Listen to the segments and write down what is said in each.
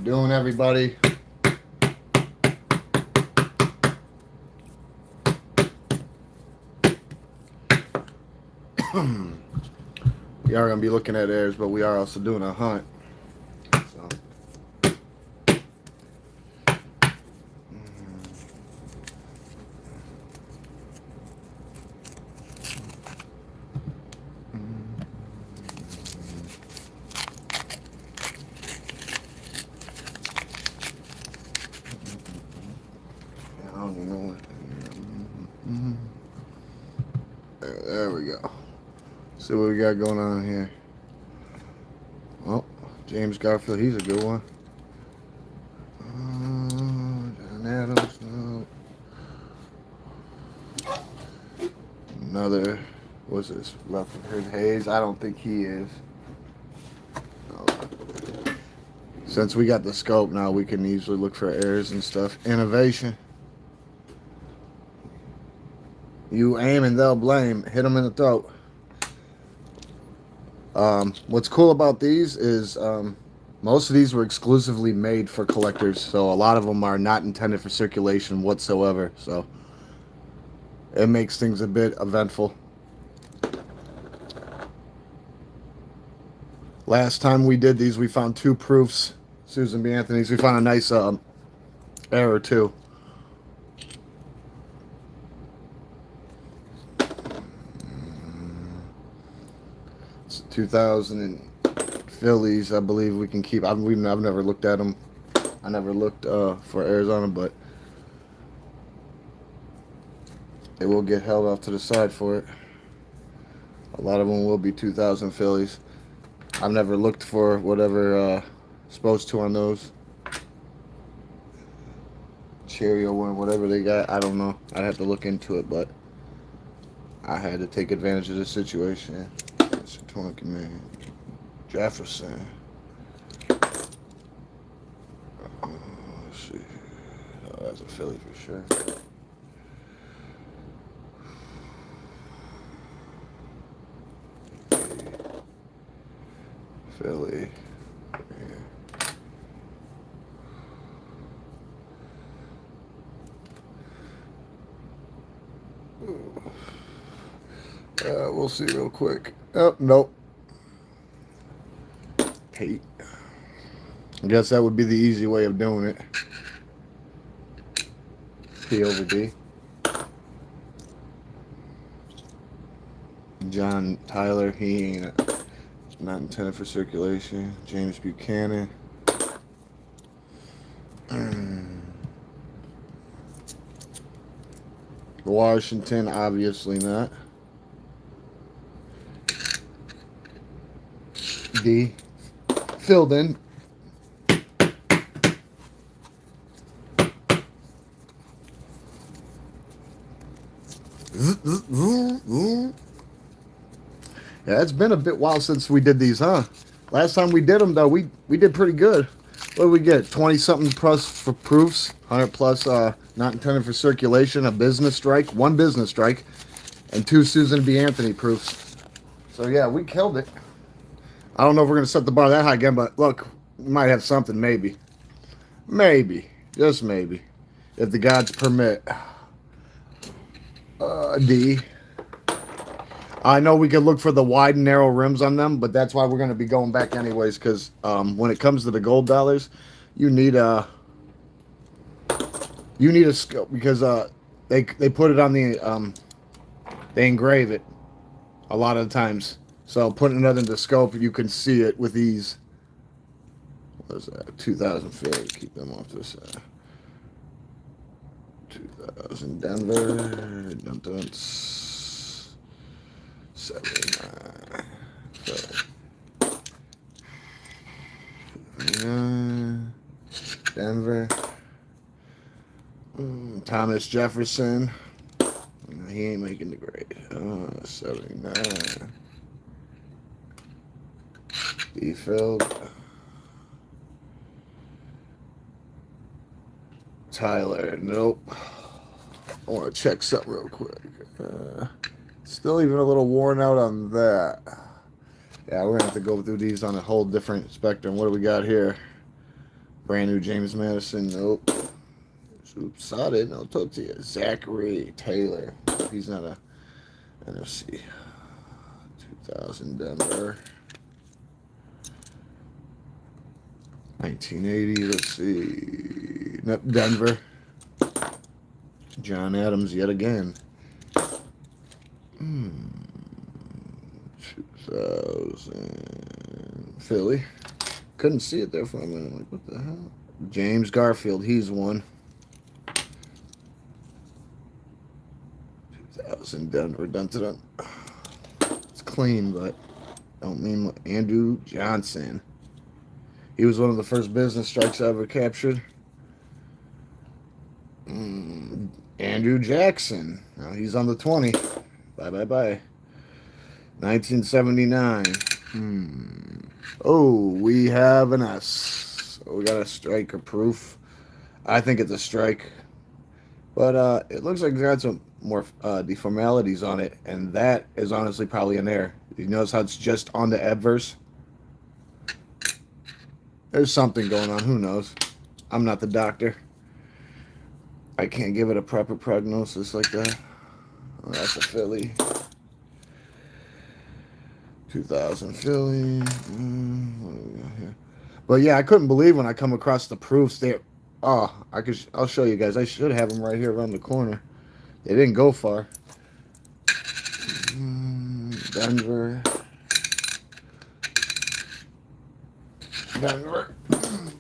doing, everybody? We are going to be looking at airs, but we are also doing a hunt. So. I don't even know what. There we go. See what we got going on here. Well, James Garfield, he's a good one. John Adams, no. Another, what's this? Rutherford Hayes. I don't think he is. No. Since we got the scope now, we can easily look for errors and stuff. Innovation. You aim and they'll blame. Hit them in the throat. What's cool about these is most of these were exclusively made for collectors, so a lot of them are not intended for circulation whatsoever. So it makes things a bit eventful. Last time we did these, we found 2 proofs. Susan B. Anthony's. We found a nice error too. It's 2000 Phillies, I believe we can keep. I've never looked at them. I never looked for errors on them, but they will get held off to the side for it. A lot of them will be 2000 Phillies. I've never looked for whatever supposed to on those. Cherry one, whatever they got, I don't know. I'd have to look into it, but I had to take advantage of the situation. It's a 20 man. Jefferson. Let's see. Oh, that's a Philly for sure. Philly. We'll see real quick. Oh, nope. Hate. I guess that would be the easy way of doing it. P over D. John Tyler, he ain't not intended for circulation. James Buchanan. Washington, obviously not. D. Filled in. Yeah, it's been a bit while since we did these, huh? Last time we did them, though, we did pretty good. What did we get? 20-something plus for proofs, 100 plus not intended for circulation, a business strike, 1 business strike, and 2 Susan B. Anthony proofs. So, yeah, we killed it. I don't know if we're going to set the bar that high again, but look, we might have something, maybe. Maybe. Just maybe. If the gods permit. D. I know we could look for the wide and narrow rims on them, but that's why we're going to be going back anyways, because when it comes to the gold dollars, you need a scope, because they put it on the they engrave it a lot of the times. So putting it under the scope, you can see it with ease. What is that? 2000 Philly. Keep them off this side. 2000 Denver. Dun, dun, 79. Denver. Thomas Jefferson. He ain't making the grade. 79. Field. Tyler, nope. I want to check something real quick. Still even a little worn out on that. Yeah, we're going to have to go through these on a whole different spectrum. What do we got here? Brand new James Madison. Nope. Oops, saw it. No, Totia. Zachary Taylor. He's not a NFC. 2000 Denver. 1980. Let's see. Denver. John Adams yet again. 2000 Philly. Couldn't see it there for a minute. I'm like, what the hell? James Garfield. He's one. 2000 Denver. Dun, dun, dun. It's clean, but don't mean what. Andrew Johnson. He was one of the first business strikes I ever captured. Andrew Jackson. Now he's on the 20. Bye, bye, bye. 1979. Oh, we have an S. So we got a striker proof. I think it's a strike. But it looks like it's got some more deformalities on it. And that is honestly probably an error. You notice how it's just on the adverse? There's something going on. Who knows? I'm not the doctor. I can't give it a proper prognosis like that. Oh, that's a Philly. 2000 Philly. What do we got here? But yeah, I couldn't believe when I come across the proofs there. Oh, I'll show you guys. I should have them right here around the corner. They didn't go far. Denver.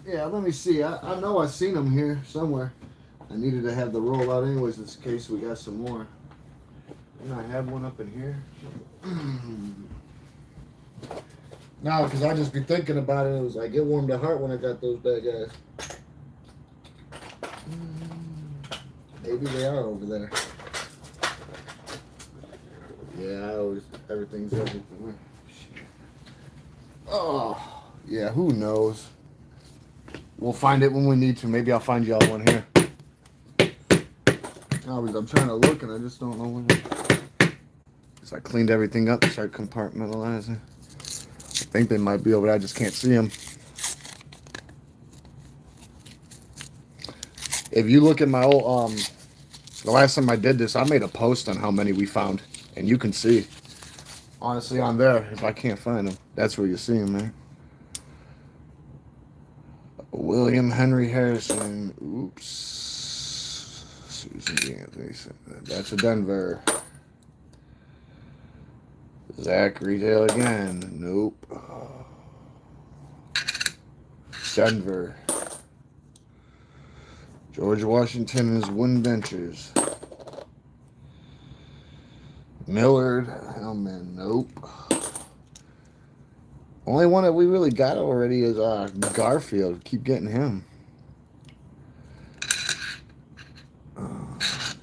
Yeah, let me see. I know I've seen them here somewhere. I needed to have the roll out anyways in case we got some more. And I have one up in here. No, because I just be thinking about it. It was like, it warmed the heart when I got those bad guys. Maybe they are over there. Yeah, everything's everything. Oh, yeah, who knows? We'll find it when we need to. Maybe I'll find y'all one here. Always, I'm trying to look and I just don't know when. So I cleaned everything up and started compartmentalizing. I think they might be over there. I just can't see them. If you look at my old, the last time I did this, I made a post on how many we found. And you can see, honestly, on there, if I can't find them, that's where you see them, man. William Henry Harrison. Oops. Susan B. Anthony. That's a Denver. Zachary Taylor again. Nope. Denver. George Washington and his wooden benches. Millard. Hellman. Nope. Only one that we really got already is Garfield. Keep getting him.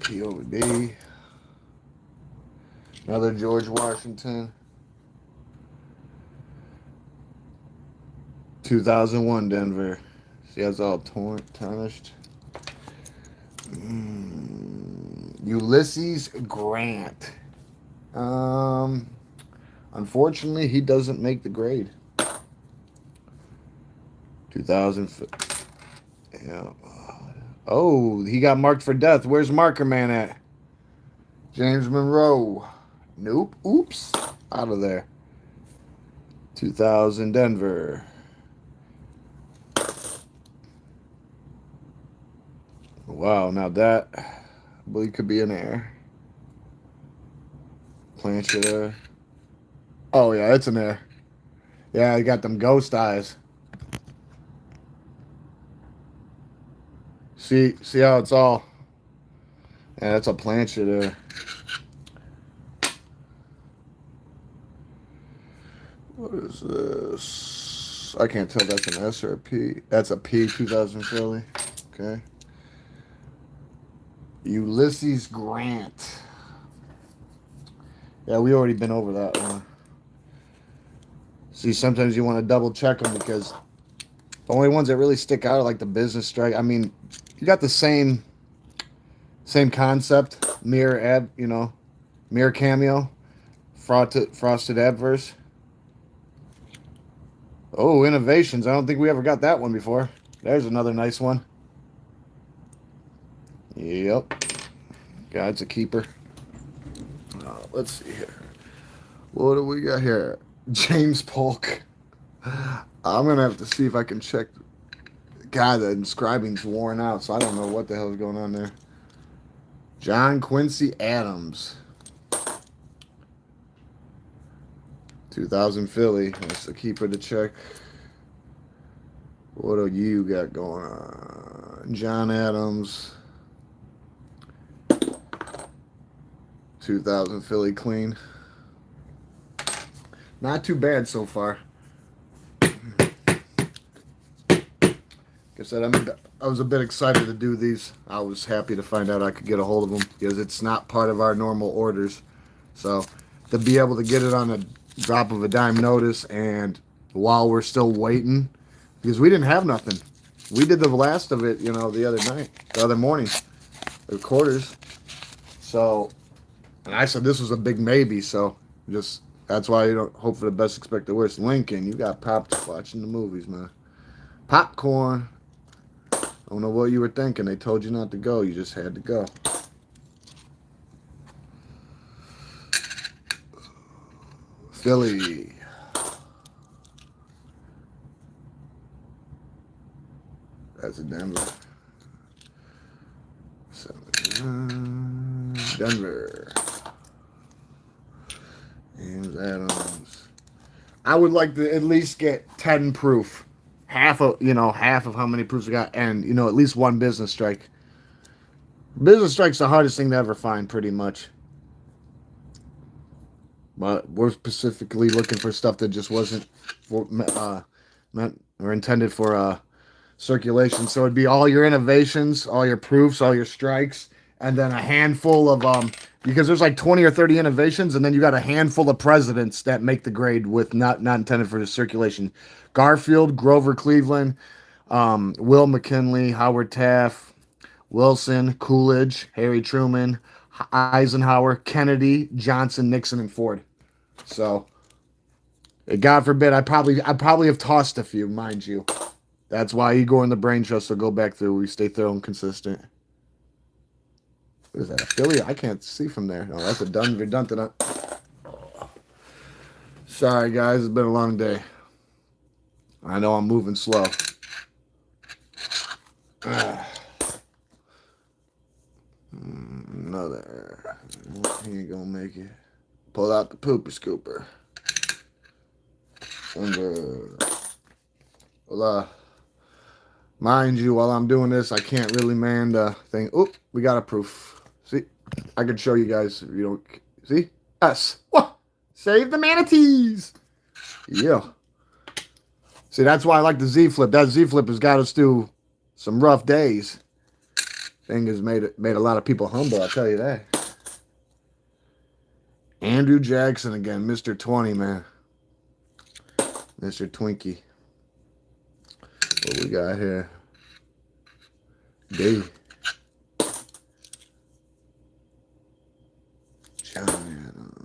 P over D. Another George Washington. 2001 Denver. See how it's all tarnished. Ulysses Grant. Unfortunately, he doesn't make the grade. 2000. Yeah. Oh, he got marked for death. Where's Marker Man at? James Monroe. Nope. Oops. Out of there. 2000 Denver. Wow, now that I believe could be an error. Plancher there. Oh yeah, it's an error. Yeah, he got them ghost eyes. See how it's all. Yeah, that's a plancher there. What is this? I can't tell if that's an S or a P. That's a P, 2000 Philly. Okay. Ulysses Grant. Yeah, we already been over that one. See, sometimes you want to double check them because the only ones that really stick out are like the business strike. I mean, you got the same concept, mirror cameo, frosted adverse. Oh, innovations. I don't think we ever got that one before. There's another nice one. Yep. God's a keeper. Let's see here. What do we got here? James Polk. I'm going to have to see if I can check. God, the inscribing's worn out, so I don't know what the hell is going on there. John Quincy Adams. 2000 Philly. That's the keeper to check. What do you got going on? John Adams. 2000 Philly clean. Not too bad so far. I said, I was a bit excited to do these. I was happy to find out I could get a hold of them because it's not part of our normal orders. So to be able to get it on a drop of a dime notice, and while we're still waiting, because we didn't have nothing. We did the last of it, the other morning, the quarters. So, and I said this was a big maybe. So just that's why you don't hope for the best, expect the worst. Lincoln, you got popped watching the movies, man. Popcorn. I don't know what you were thinking. They told you not to go. You just had to go. Philly. That's a Denver. Denver. James Adams. I would like to at least get 10 proof. Half of how many proofs we got, and at least one business strike. Business strike's the hardest thing to ever find, pretty much. But we're specifically looking for stuff that just wasn't meant or intended for circulation. So it'd be all your innovations, all your proofs, all your strikes, and then a handful of because there's like 20 or 30 innovations, and then you got a handful of presidents that make the grade with not intended for the circulation. Garfield, Grover Cleveland, Will McKinley, Howard Taft, Wilson, Coolidge, Harry Truman, Eisenhower, Kennedy, Johnson, Nixon, and Ford. So, God forbid, I probably have tossed a few, mind you. That's why Igor and the Brain Trust will go back through. We stay thorough and consistent. What is that, a Philly? I can't see from there. No, that's a redundant. Sorry, guys. It's been a long day. I know I'm moving slow. Another. He ain't gonna make it. Pull out the pooper scooper. Well, mind you, while I'm doing this, I can't really man the thing. Oop, we got a proof. See, I can show you guys if you don't see. Yes. What? Save the manatees. Yeah. See, that's why I like the Z Flip. That Z Flip has got us through some rough days. Thing has made a lot of people humble, I'll tell you that. Andrew Jackson again, Mr. 20, man. Mr. Twinkie. What we got here? D. John Adams.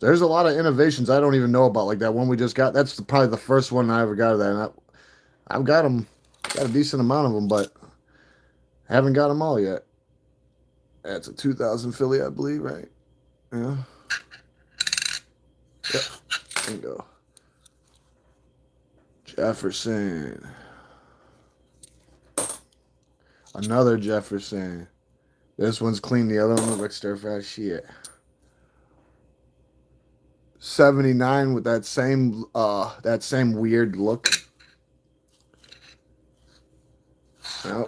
There's a lot of innovations I don't even know about, like that one we just got. That's probably the first one I ever got of that. And I've got them, got a decent amount of them, but haven't got them all yet. That's a 2000 Philly, I believe, right? Yeah. Yep. There you go. Jefferson. Another Jefferson. This one's clean. The other one looks like stir-fried shit. 79 with that same weird look. Oh,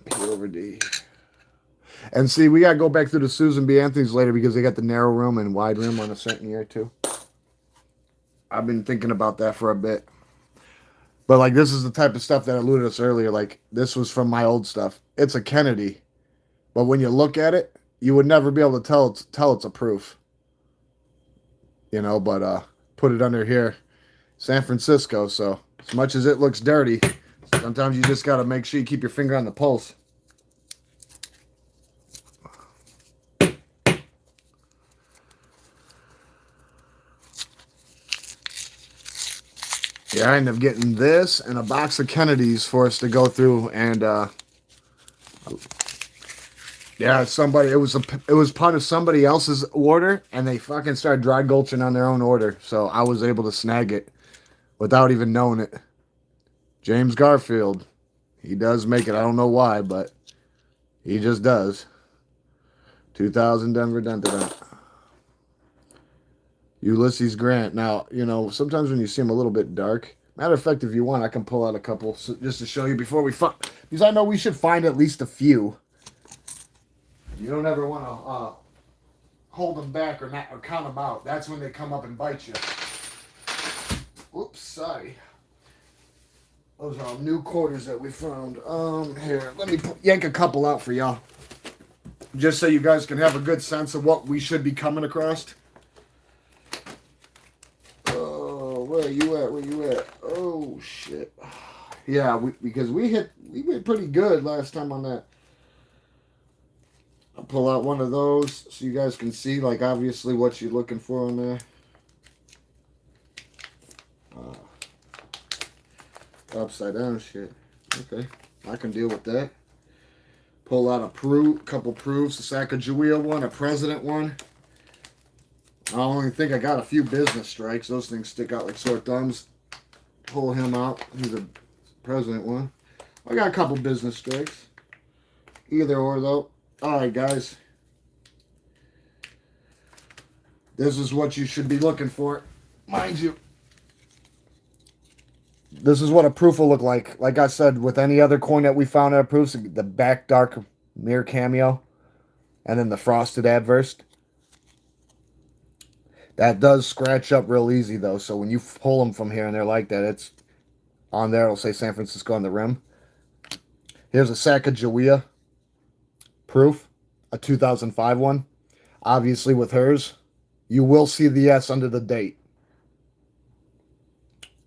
P over D. And see, we gotta go back through the Susan B. Anthony's later because they got the narrow rim and wide rim on a certain year too. I've been thinking about that for a bit. But like this is the type of stuff that eluded us earlier. Like this was from my old stuff. It's a Kennedy. But when you look at it, you would never be able to tell it's a proof. But put it under here. San Francisco, so as much as it looks dirty, sometimes you just gotta make sure you keep your finger on the pulse. Yeah, I ended up getting this and a box of Kennedy's for us to go through, and yeah, somebody it was part of somebody else's order, and they fucking started dry gulching on their own order, so I was able to snag it without even knowing it. James Garfield, he does make it. I don't know why, but he just does. 2000 Denver Dent. Ulysses Grant. Now, you know, sometimes when you see him a little bit dark, matter of fact, if you want, I can pull out a couple just to show you before we find, because I know we should find at least a few. You don't ever want to hold them back or not or count them out. That's when they come up and bite you. Oops, sorry. Those are all new quarters that we found. Here, let me yank a couple out for y'all, just so you guys can have a good sense of what we should be coming across. Oh, where are you at? Where you at? Oh shit. Yeah, because we went pretty good last time on that. I'll pull out one of those so you guys can see, like, obviously what you're looking for on there. Upside down shit. Okay, I can deal with that. Pull out a couple proofs, a Sacagawea one, a President one. I only think I got a few business strikes. Those things stick out like sore thumbs. Pull him out. He's a President one. I got a couple business strikes. Either or, though. Alright, guys. This is what you should be looking for. Mind you, this is what a proof will look like. Like I said, with any other coin that we found at a proof, the back dark mirror cameo, and then the frosted adverse. That does scratch up real easy, though. So when you pull them from here and they're like that, it's on there. It'll say San Francisco on the rim. Here's a Sacagawea proof, a 2005 one. Obviously, with hers, you will see the S under the date.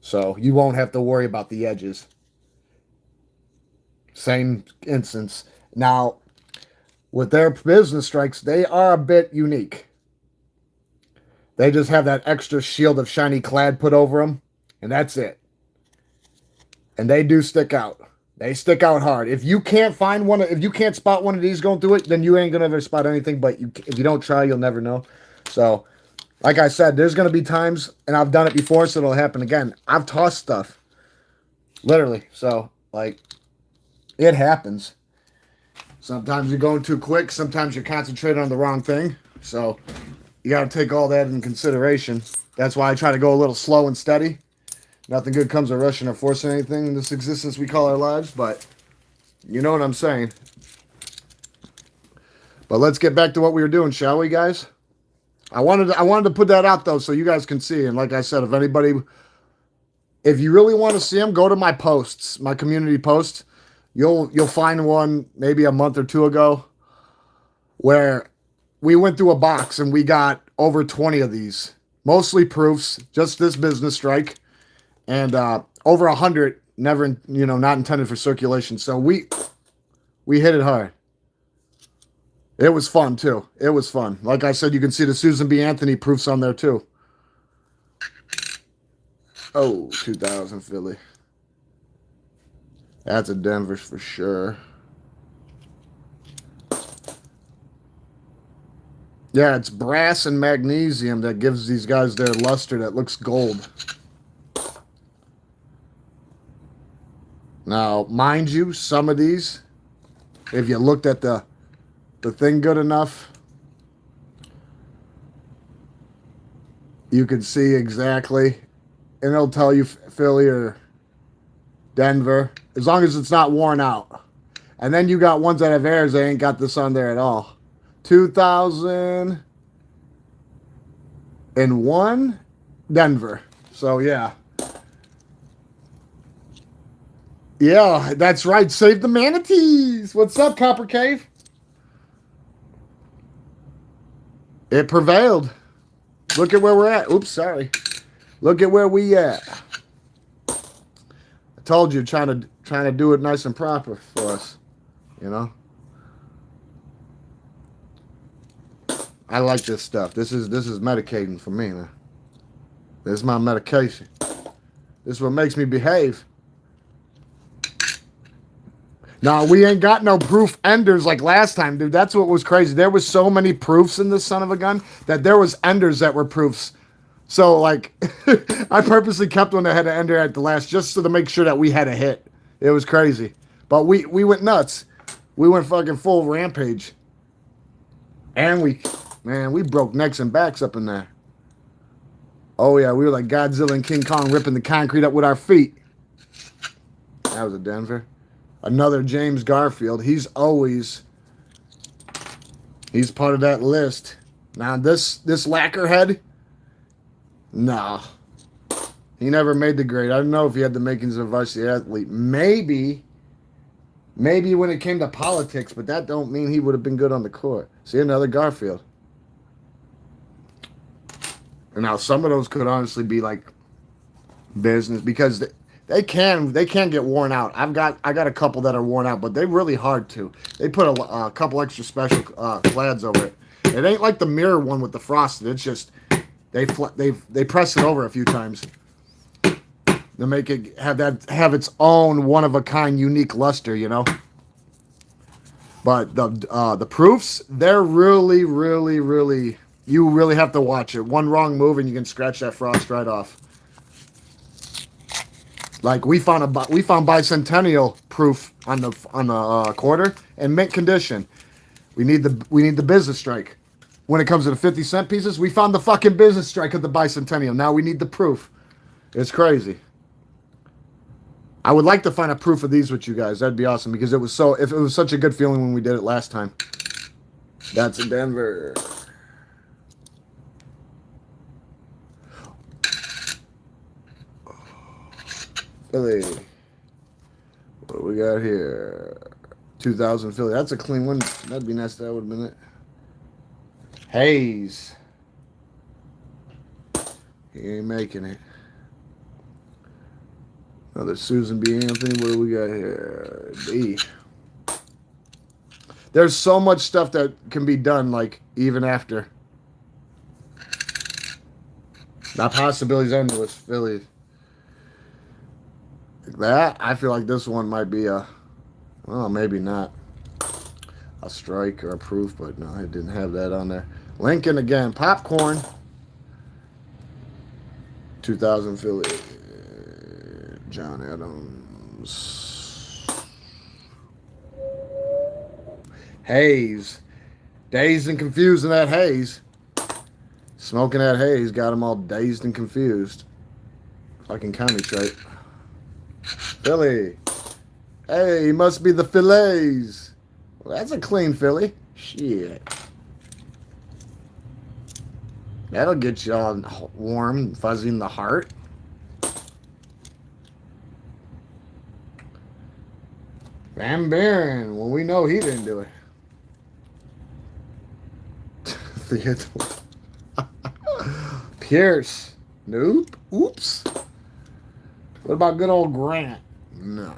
So you won't have to worry about the edges. Same instance. Now, with their business strikes, they are a bit unique. They just have that extra shield of shiny clad put over them, and that's it. And they do stick out. They stick out hard. If you can't find one, if you can't spot one of these going through it, then you ain't gonna ever spot anything. But if you don't try, you'll never know. So, like I said, there's gonna be times, and I've done it before, so it'll happen again. I've tossed stuff, literally. So, like, it happens. Sometimes you're going too quick. Sometimes you're concentrating on the wrong thing. So, you got to take all that in consideration. That's why I try to go a little slow and steady. Nothing good comes of rushing or forcing anything in this existence we call our lives, but you know what I'm saying. But let's get back to what we were doing, shall we, guys? I wanted to put that out, though, so you guys can see. And like I said, if you really want to see them, go to my posts, my community posts. You'll find one maybe a month or two ago where we went through a box and we got over 20 of these. Mostly proofs, just this business strike. And over 100, never, not intended for circulation. So we hit it hard. It was fun, too. It was fun. Like I said, you can see the Susan B. Anthony proofs on there, too. Oh, 2000 Philly. That's a Denver's for sure. Yeah, it's brass and magnesium that gives these guys their luster that looks gold. Now, mind you, some of these, if you looked at the thing good enough, you can see exactly, and it'll tell you Philly or Denver, as long as it's not worn out. And then you got ones that have airs, they ain't got this on there at all. 2001 Denver. So, yeah. Yeah, that's right. Save the manatees. What's up, Copper Cave? It prevailed. Look at where we're at. Oops, sorry. Look at where we at. I told you, trying to do it nice and proper for us. You know? I like this stuff. This is medicating for me, man. This is my medication. This is what makes me behave. No, we ain't got no proof enders like last time, dude. That's what was crazy. There was so many proofs in this son of a gun that there was enders that were proofs. So, like, I purposely kept one that had an ender at the last just so to make sure that we had a hit. It was crazy. But we went nuts. We went fucking full rampage. And we broke necks and backs up in there. Oh, yeah, we were like Godzilla and King Kong ripping the concrete up with our feet. That was a Denver. Another James Garfield. He's part of that list. Now, this lacquerhead, no. He never made the grade. I don't know if he had the makings of a varsity athlete. Maybe when it came to politics, but that don't mean he would have been good on the court. See, another Garfield. And now some of those could honestly be like business because they can get worn out. I got a couple that are worn out, but they're really hard to. They put a couple extra special clads over it. It ain't like the mirror one with the frosted. It's just they press it over a few times to make it have its own one of a kind unique luster, you know. But the proofs, they're really, really, really. You really have to watch it. One wrong move and you can scratch that frost right off. Like we found bicentennial proof on the quarter and mint condition. We need the business strike. When it comes to the 50-cent pieces, we found the fucking business strike of the bicentennial. Now we need the proof. It's crazy. I would like to find a proof of these with you guys. That'd be awesome because it was such a good feeling when we did it last time. That's in Denver. Philly. What do we got here? 2000 Philly. That's a clean one. That'd be nice. That would have been it. Hayes. He ain't making it. Another Susan B. Anthony. What do we got here? B. There's so much stuff that can be done, like, even after. Not possibilities endless. Philly. Like that, I feel like this one might be well, maybe not a strike or a proof, but no, I didn't have that on there. Lincoln again. Popcorn. 2000 Philly. John Adams. Hayes. Dazed and confused in that haze. Smoking that haze got them all dazed and confused. Fucking county straight. Philly. Hey, he must be the Phillies. Well, that's a clean Philly. Shit. That'll get you all warm and fuzzy in the heart. Van Buren. Well, we know he didn't do it. Pierce. Nope. Oops. What about good old Grant? No.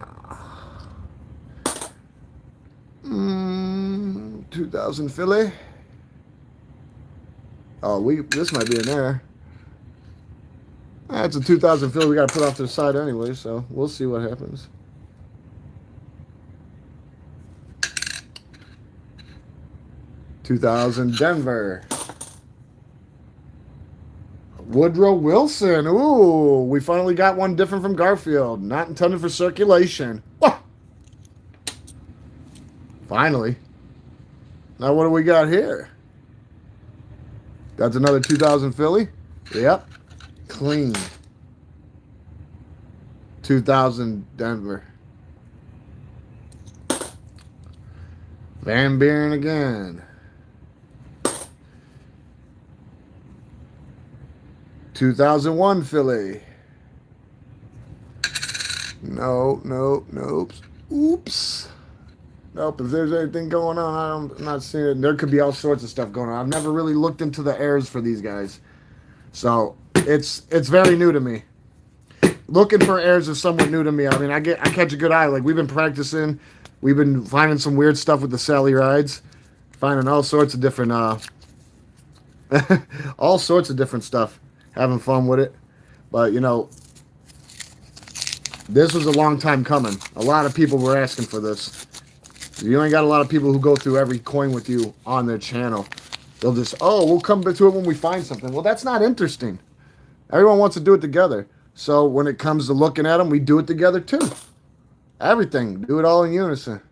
2000 Philly. Oh, this might be in there. That's a 2000 Philly we got to put off to the side anyway, so we'll see what happens. $2000 Denver. Woodrow Wilson. Ooh, we finally got one different from Garfield. Not intended for circulation. Whoa. Finally. Now what do we got here? That's another 2000 Philly. Yep. Clean. 2000 Denver. Van Buren again. 2001 Philly. No, nope. Oops. Nope, if there's anything going on, I'm not seeing it. There could be all sorts of stuff going on. I've never really looked into the airs for these guys. So, it's very new to me. Looking for airs is somewhat new to me. I mean, I catch a good eye. Like, we've been practicing. We've been finding some weird stuff with the Sally rides. Finding all sorts of different, all sorts of different stuff. Having fun with it. But, you know, This was a long time coming. A lot of people were asking for this. You ain't got a lot of people who go through every coin with you on their channel. They'll just, oh, we'll come to it when we find something. Well, that's not interesting. Everyone wants to do it together. So when it comes to looking at them, we do it together too. Everything. Do it all in unison.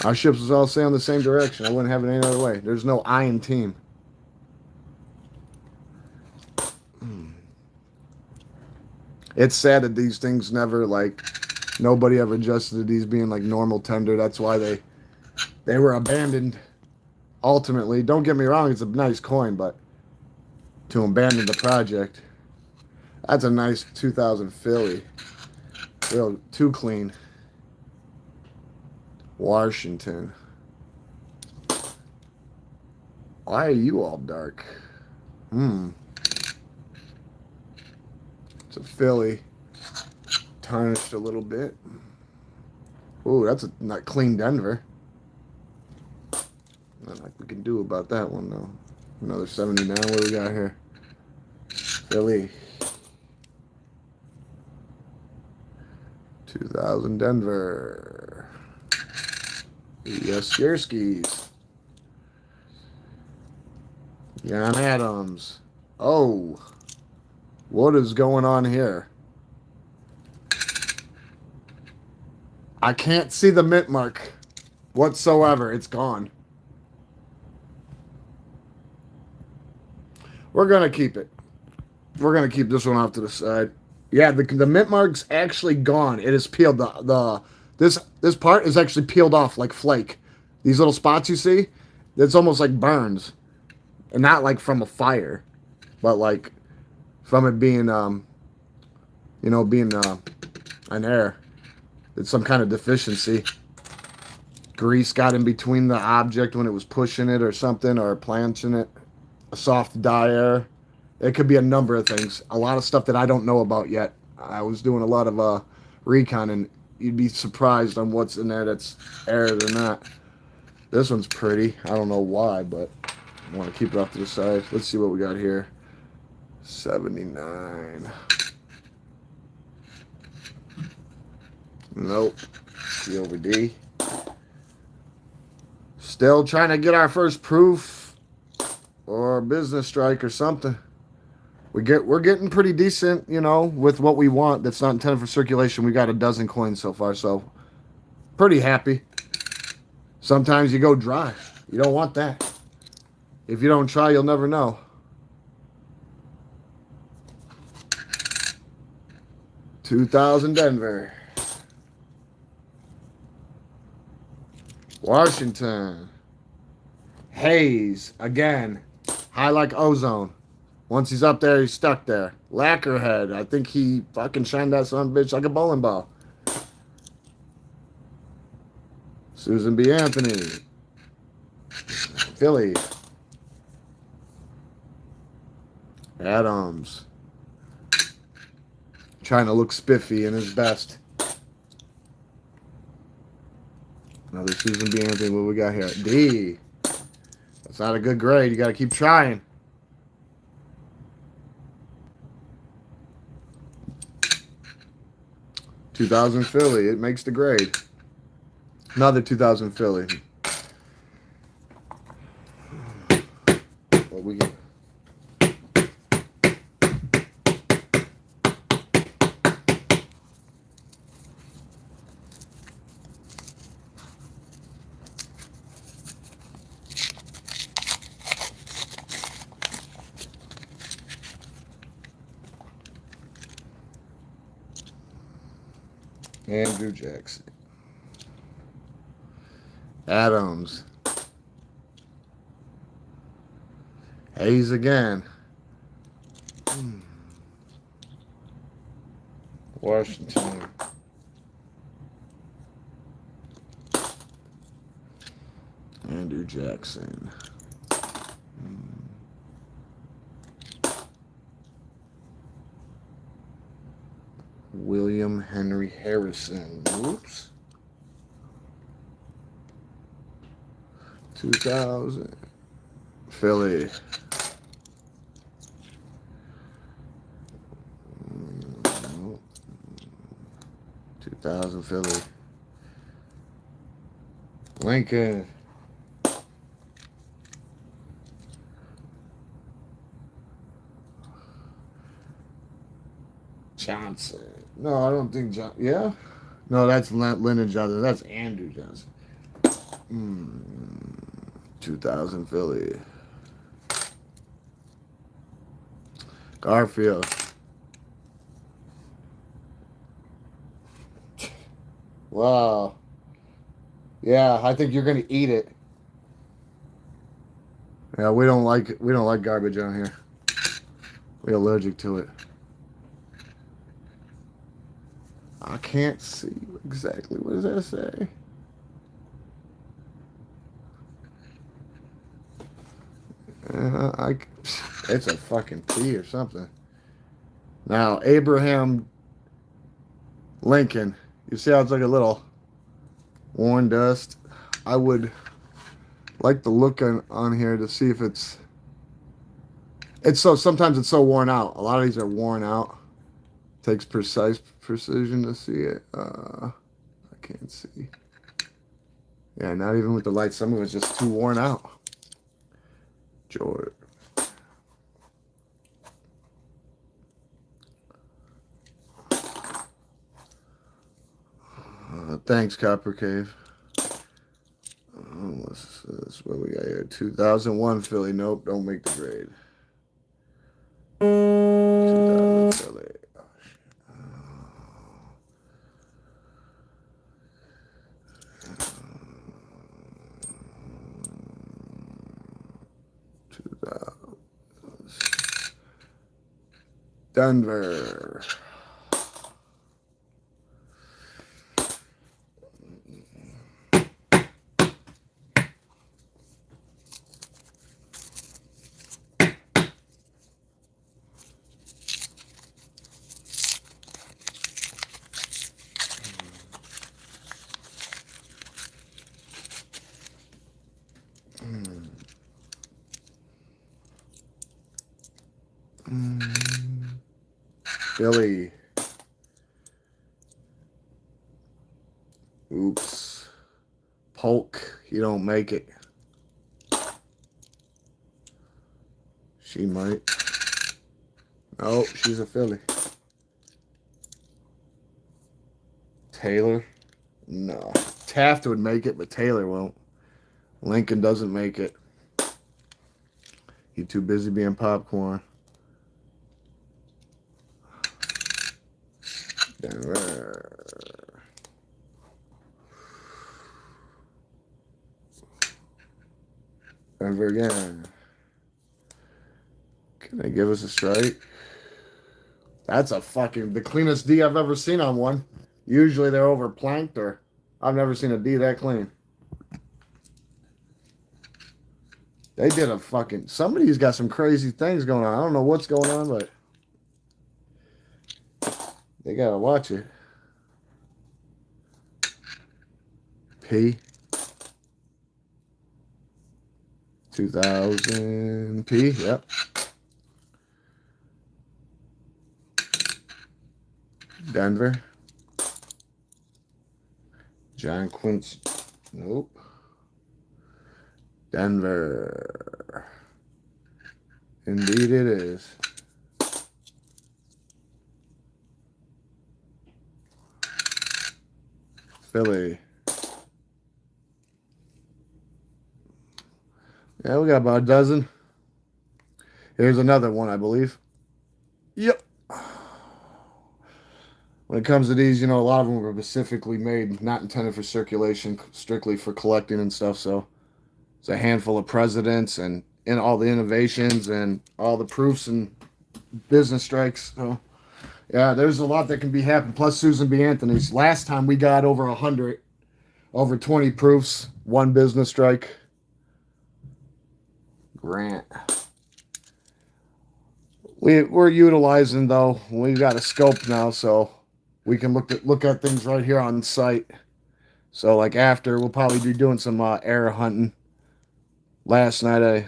Our ships will all sail in the same direction. I wouldn't have it any other way. There's no I in team. It's sad that these things never, like, nobody ever adjusted to these being like normal tender. That's why they were abandoned ultimately. Don't get me wrong, it's a nice coin, but to abandon the project. That's a nice 2000 Philly. Real too clean. Washington. Why are you all dark? It's a Philly. Tarnished a little bit. Ooh, that's a not clean Denver. Not like we can do about that one though. Another 79. What do we got here? Philly. 2000 Denver. Yes, Yerskis. Jan Adams. Oh. What is going on here? I can't see the mint mark whatsoever. It's gone. We're going to keep it. We're going to keep this one off to the side. Yeah, the mint mark's actually gone. It is peeled. This part is actually peeled off like flake. These little spots you see, it's almost like burns. And not like from a fire, but like from it being, being an air. It's some kind of deficiency. Grease got in between the object when it was pushing it or something, or planching it. A soft dye air. It could be a number of things. A lot of stuff that I don't know about yet. I was doing a lot of recon, and you'd be surprised on what's in there that's aired or not. This one's pretty. I don't know why, but I want to keep it off to the side. Let's see what we got here. 79. Nope. C over D. Still trying to get our first proof or business strike or something. We're getting pretty decent, with what we want. That's not intended for circulation. We got a dozen coins so far, so pretty happy. Sometimes you go dry. You don't want that. If you don't try, you'll never know. $2,000 Denver. Washington. Hayes, again. High like ozone. Once he's up there, he's stuck there. Lacquerhead. I think he fucking shined that son of a bitch like a bowling ball. Susan B. Anthony. Philly. Adams. Trying to look spiffy in his best. Another Susan B. Anthony. What we got here? D. That's not a good grade. You got to keep trying. $2,000 Philly. It makes the grade. Another $2,000 Philly. What we got? Andrew Jackson. Adams. Hayes again. Washington. Andrew Jackson. William Henry Harrison. Oops. 2000. Philly. 2000 Philly. Lincoln. Johnson. No, I don't think John. Yeah? No, that's Lyndon Johnson. That's Andrew Johnson. 2000 Philly. Garfield. Wow. Yeah, I think you're gonna eat it. Yeah, we don't like garbage on here. We're allergic to it. I can't see exactly what does that say. It's a fucking P or something. Now Abraham Lincoln. You see how it's like a little worn dust. I would like to look on here to see if it's so sometimes it's so worn out. A lot of these are worn out. Takes precise precision to see it. I can't see. Yeah, not even with the light. Some of it's just too worn out. George. Thanks, Copper Cave. What's this? What we got here? 2001 Philly. Nope, don't make the grade. 2000 Philly. Denver. Philly. Oops. Polk. You don't make it. She might. Nope, she's a Philly. Taylor. No. Taft would make it, but Taylor won't. Lincoln doesn't make it. He's too busy being popcorn. Denver. Denver again. Can they give us a strike? That's a fucking the cleanest D I've ever seen on one. Usually they're over planked, or I've never seen a D that clean. They did a fucking somebody's got some crazy things going on. I don't know what's going on, but they gotta watch it. P. 2000 P. Yep. Denver. John Quincy. Nope. Denver. Indeed it is. Philly. Yeah, we got about a dozen. Here's another one, I believe. Yep. When it comes to these, a lot of them were specifically made, not intended for circulation, strictly for collecting and stuff. So it's a handful of presidents and all the innovations and all the proofs and business strikes. So yeah, there's a lot that can be happened. Plus Susan B. Anthony's. Last time we got over 100, over 20 proofs, one business strike. Grant. We're utilizing though. We've got a scope now, so we can look at things right here on site. So like after, we'll probably be doing some error hunting. Last night I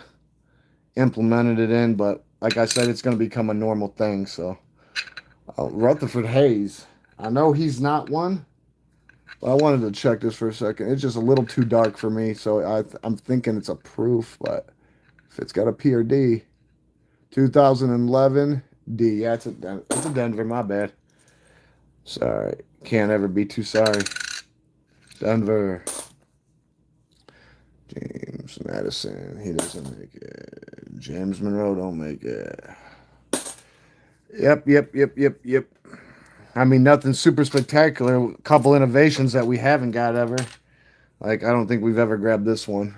implemented it in, but like I said, it's going to become a normal thing. So Rutherford Hayes, I know he's not one, I wanted to check this for a second. It's just a little too dark for me, so I'm thinking it's a proof, but if it's got a P or D, 2011 D. Yeah, it's a Denver. My bad. Sorry. Can't ever be too sorry. Denver. James Madison. He doesn't make it. James Monroe don't make it. Yep. I mean, nothing super spectacular. A couple innovations that we haven't got ever. Like, I don't think we've ever grabbed this one.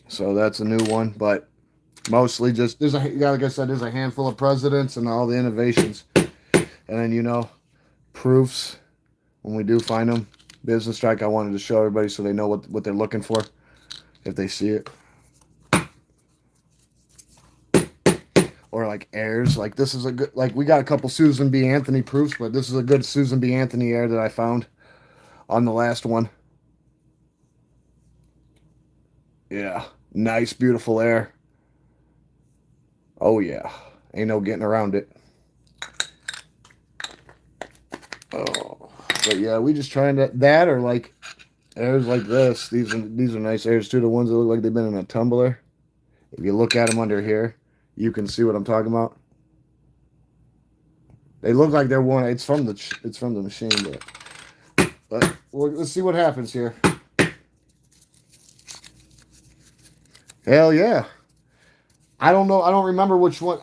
So that's a new one, but mostly just, like I said, there's a handful of presidents and all the innovations. And then, proofs when we do find them. Business strike, I wanted to show everybody so they know what they're looking for if they see it. Or like heirs. Like this is a good, like we got a couple Susan B. Anthony proofs, but this is a good Susan B. Anthony heir that I found on the last one. Yeah, nice, beautiful heir. Oh yeah, ain't no getting around it. Oh, but yeah, we just trying that or like heirs like this. These are nice heirs too. The ones that look like they've been in a tumbler. If you look at them under here, you can see what I'm talking about. They look like they're one. It's from the machine, but let's see what happens here. Hell yeah. I don't know. I don't remember which one.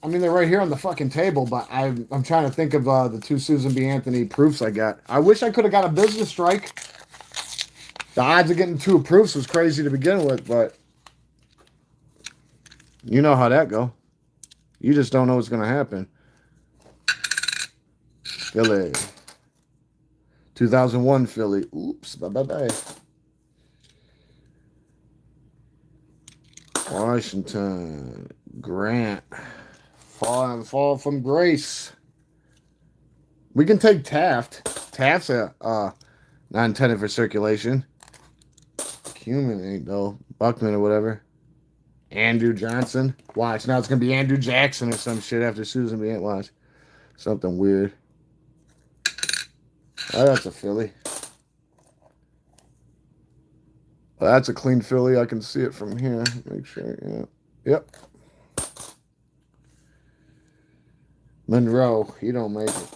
I mean, they're right here on the fucking table, but I'm trying to think of the two Susan B. Anthony proofs I got. I wish I could have got a business strike. The odds of getting two proofs was crazy to begin with, but you know how that go. You just don't know what's going to happen. Philly. 2001 Philly. Oops. Bye. Washington. Grant. Fall from grace. We can take Taft. Taft's not intended for circulation. Cumin ain't though. Buckman or whatever. Andrew Johnson. Watch. Now it's going to be Andrew Jackson or some shit after Susan B. Watch. Something weird. Oh, that's a Philly. Well, that's a clean Philly. I can see it from here. Make sure. Yeah. Yep. Monroe. He don't make it.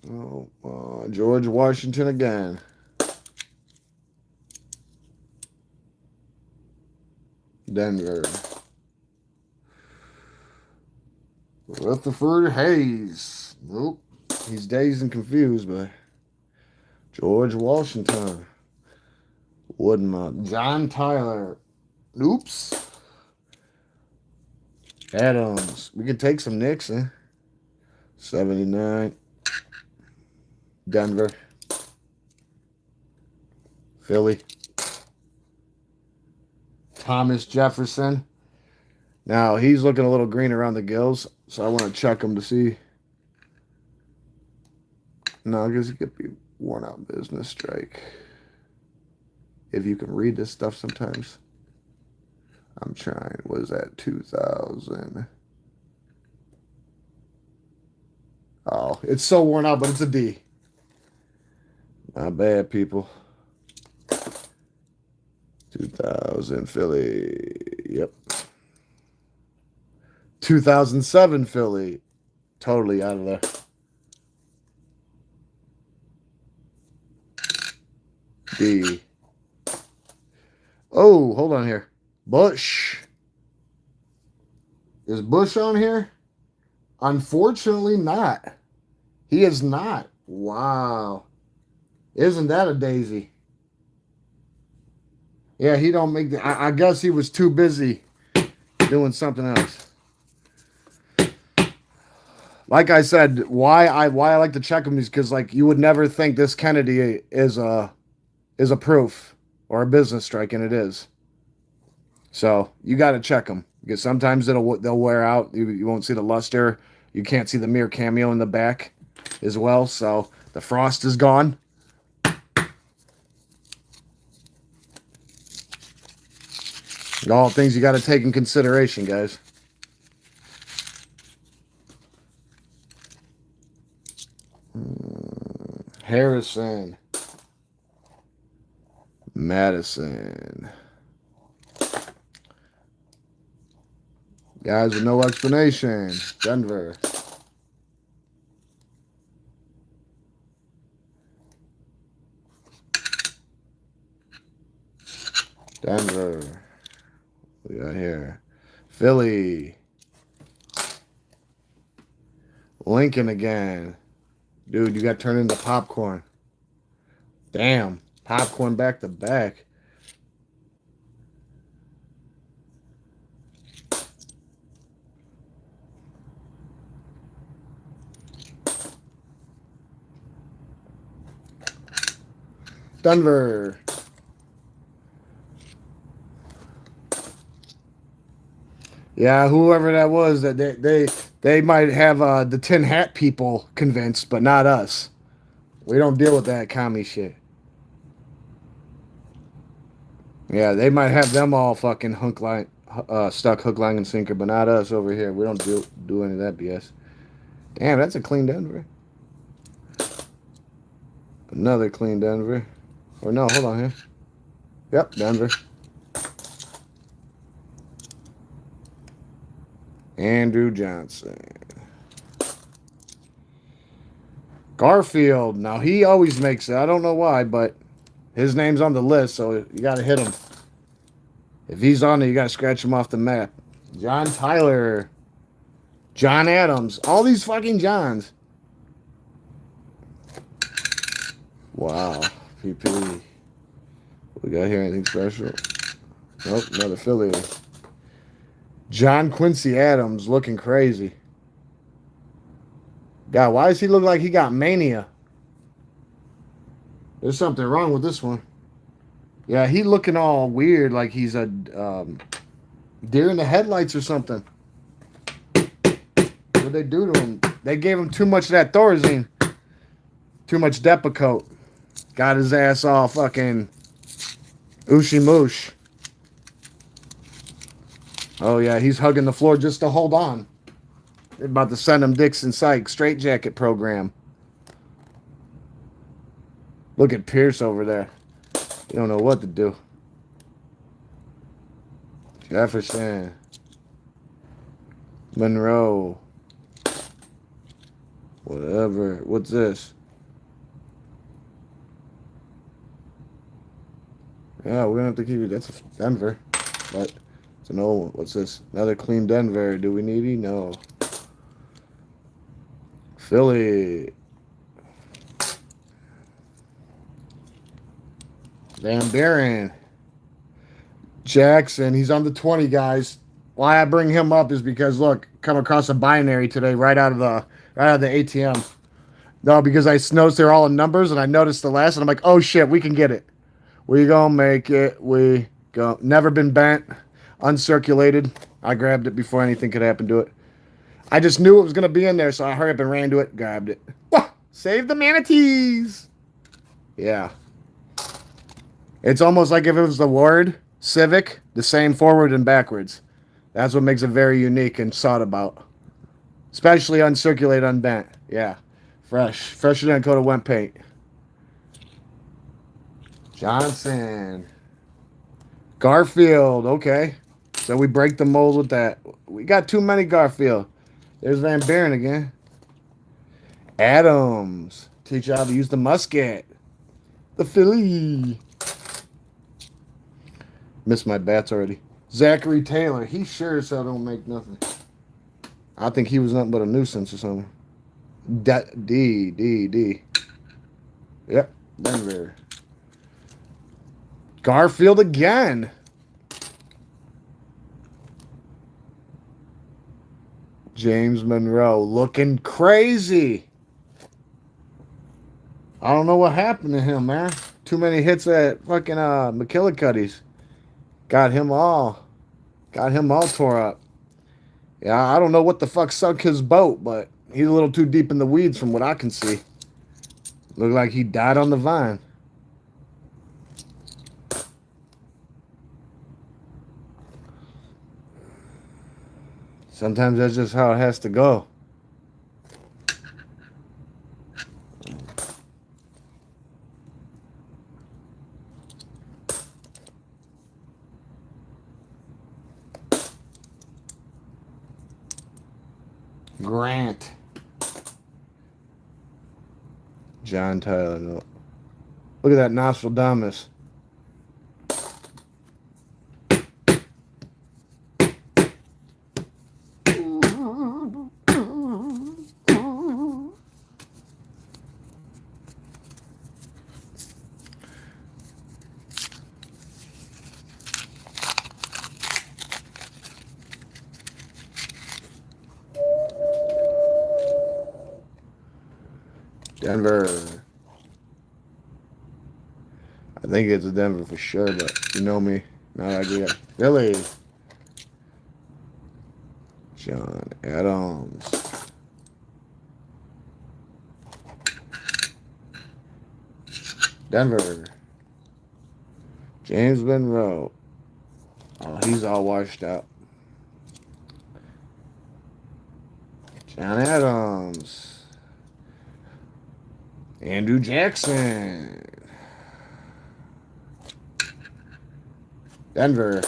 Oh, George Washington again. Denver. Rutherford Hayes. Nope. He's dazed and confused, but George Washington. Woodmont. John Tyler. Oops. Adams. We could take some Nixon. 79. Denver. Philly. Thomas Jefferson. Now, he's looking a little green around the gills, so I want to check him to see. No, because he could be worn out business strike. If you can read this stuff sometimes. I'm trying. What is that? 2000. Oh, it's so worn out, but it's a D. Not bad, people. 2000 Philly. Yep. 2007 Philly. Totally out of there. D. Oh, hold on here. Bush. Is Bush on here? Unfortunately not. He is not. Wow. Isn't that a daisy? Yeah, he don't make the... I guess he was too busy doing something else. Like I said, why I like to check them is because like you would never think this Kennedy is a proof or a business strike, and it is. So you got to check them because sometimes they'll wear out. You won't see the luster. You can't see the mirror cameo in the back as well. So the frost is gone. All things you got to take in consideration, guys. Harrison. Madison. Guys with no explanation. Denver. Denver. We got here. Philly. Lincoln again. Dude, you got turned into popcorn. Damn. Popcorn back to back. Denver. Yeah, whoever that was, that they might have the tin hat people convinced, but not us. We don't deal with that commie shit. Yeah, they might have them all fucking stuck hook, line, and sinker, but not us over here. We don't do any of that BS. Damn, that's a clean Denver. Another clean Denver. Or no, hold on here. Yep, Denver. Andrew Johnson. Garfield. Now, he always makes it. I don't know why, but his name's on the list, so you got to hit him. If he's on there, you got to scratch him off the map. John Tyler. John Adams. All these fucking Johns. Wow. PP. We got here anything special? Nope, another Philly. John Quincy Adams looking crazy. God, why does he look like he got mania? There's something wrong with this one. Yeah, he looking all weird, like he's a deer in the headlights or something. What'd they do to him? They gave him too much of that Thorazine. Too much Depakote. Got his ass all fucking ooshy moosh. Oh, yeah, he's hugging the floor just to hold on. They're about to send him Dixon Psych straitjacket program. Look at Pierce over there. You don't know what to do. Jefferson. Monroe. Whatever. What's this? Yeah, we're going to have to keep it. That's Denver. But it's an old one. What's this? Another clean Denver. Do we need it? No. Philly. Van Buren. Jackson. He's on the 20, guys. Why I bring him up is because, look, come across a binary today right out of the ATM. No, because I noticed they're all in numbers, and I noticed the last, and I'm like, oh, shit, we can get it. We gonna make it. We go. Never been bent. Uncirculated. I grabbed it before anything could happen to it. I just knew it was going to be in there, so I hurried up and ran to it, grabbed it. Save the manatees! Yeah. It's almost like if it was the word civic, the same forward and backwards. That's what makes it very unique and sought about. Especially uncirculated, unbent. Yeah. Fresh. Fresher than a coat of wet paint. Johnson. Garfield. Okay. So we break the mold with that. We got too many Garfield. There's Van Buren again. Adams. Teach you how to use the musket. The Philly. Missed my bats already. Zachary Taylor. He sure as hell don't make nothing. I think he was nothing but a nuisance or something. D. Yep. Denver. Garfield again. James Monroe looking crazy. I don't know what happened to him, man. Too many hits at fucking McKillicuddy's. Got him all tore up. Yeah, I don't know what the fuck sunk his boat, but he's a little too deep in the weeds from what I can see. Looked like he died on the vine. Sometimes that's just how it has to go. Grant. John Tyler. No. Look at that Nostradamus. Denver. I think it's a Denver for sure, but you know me. Not idea. Philly. John Adams. Denver. James Monroe. Oh, he's all washed out. John Adams. Andrew Jackson. Denver.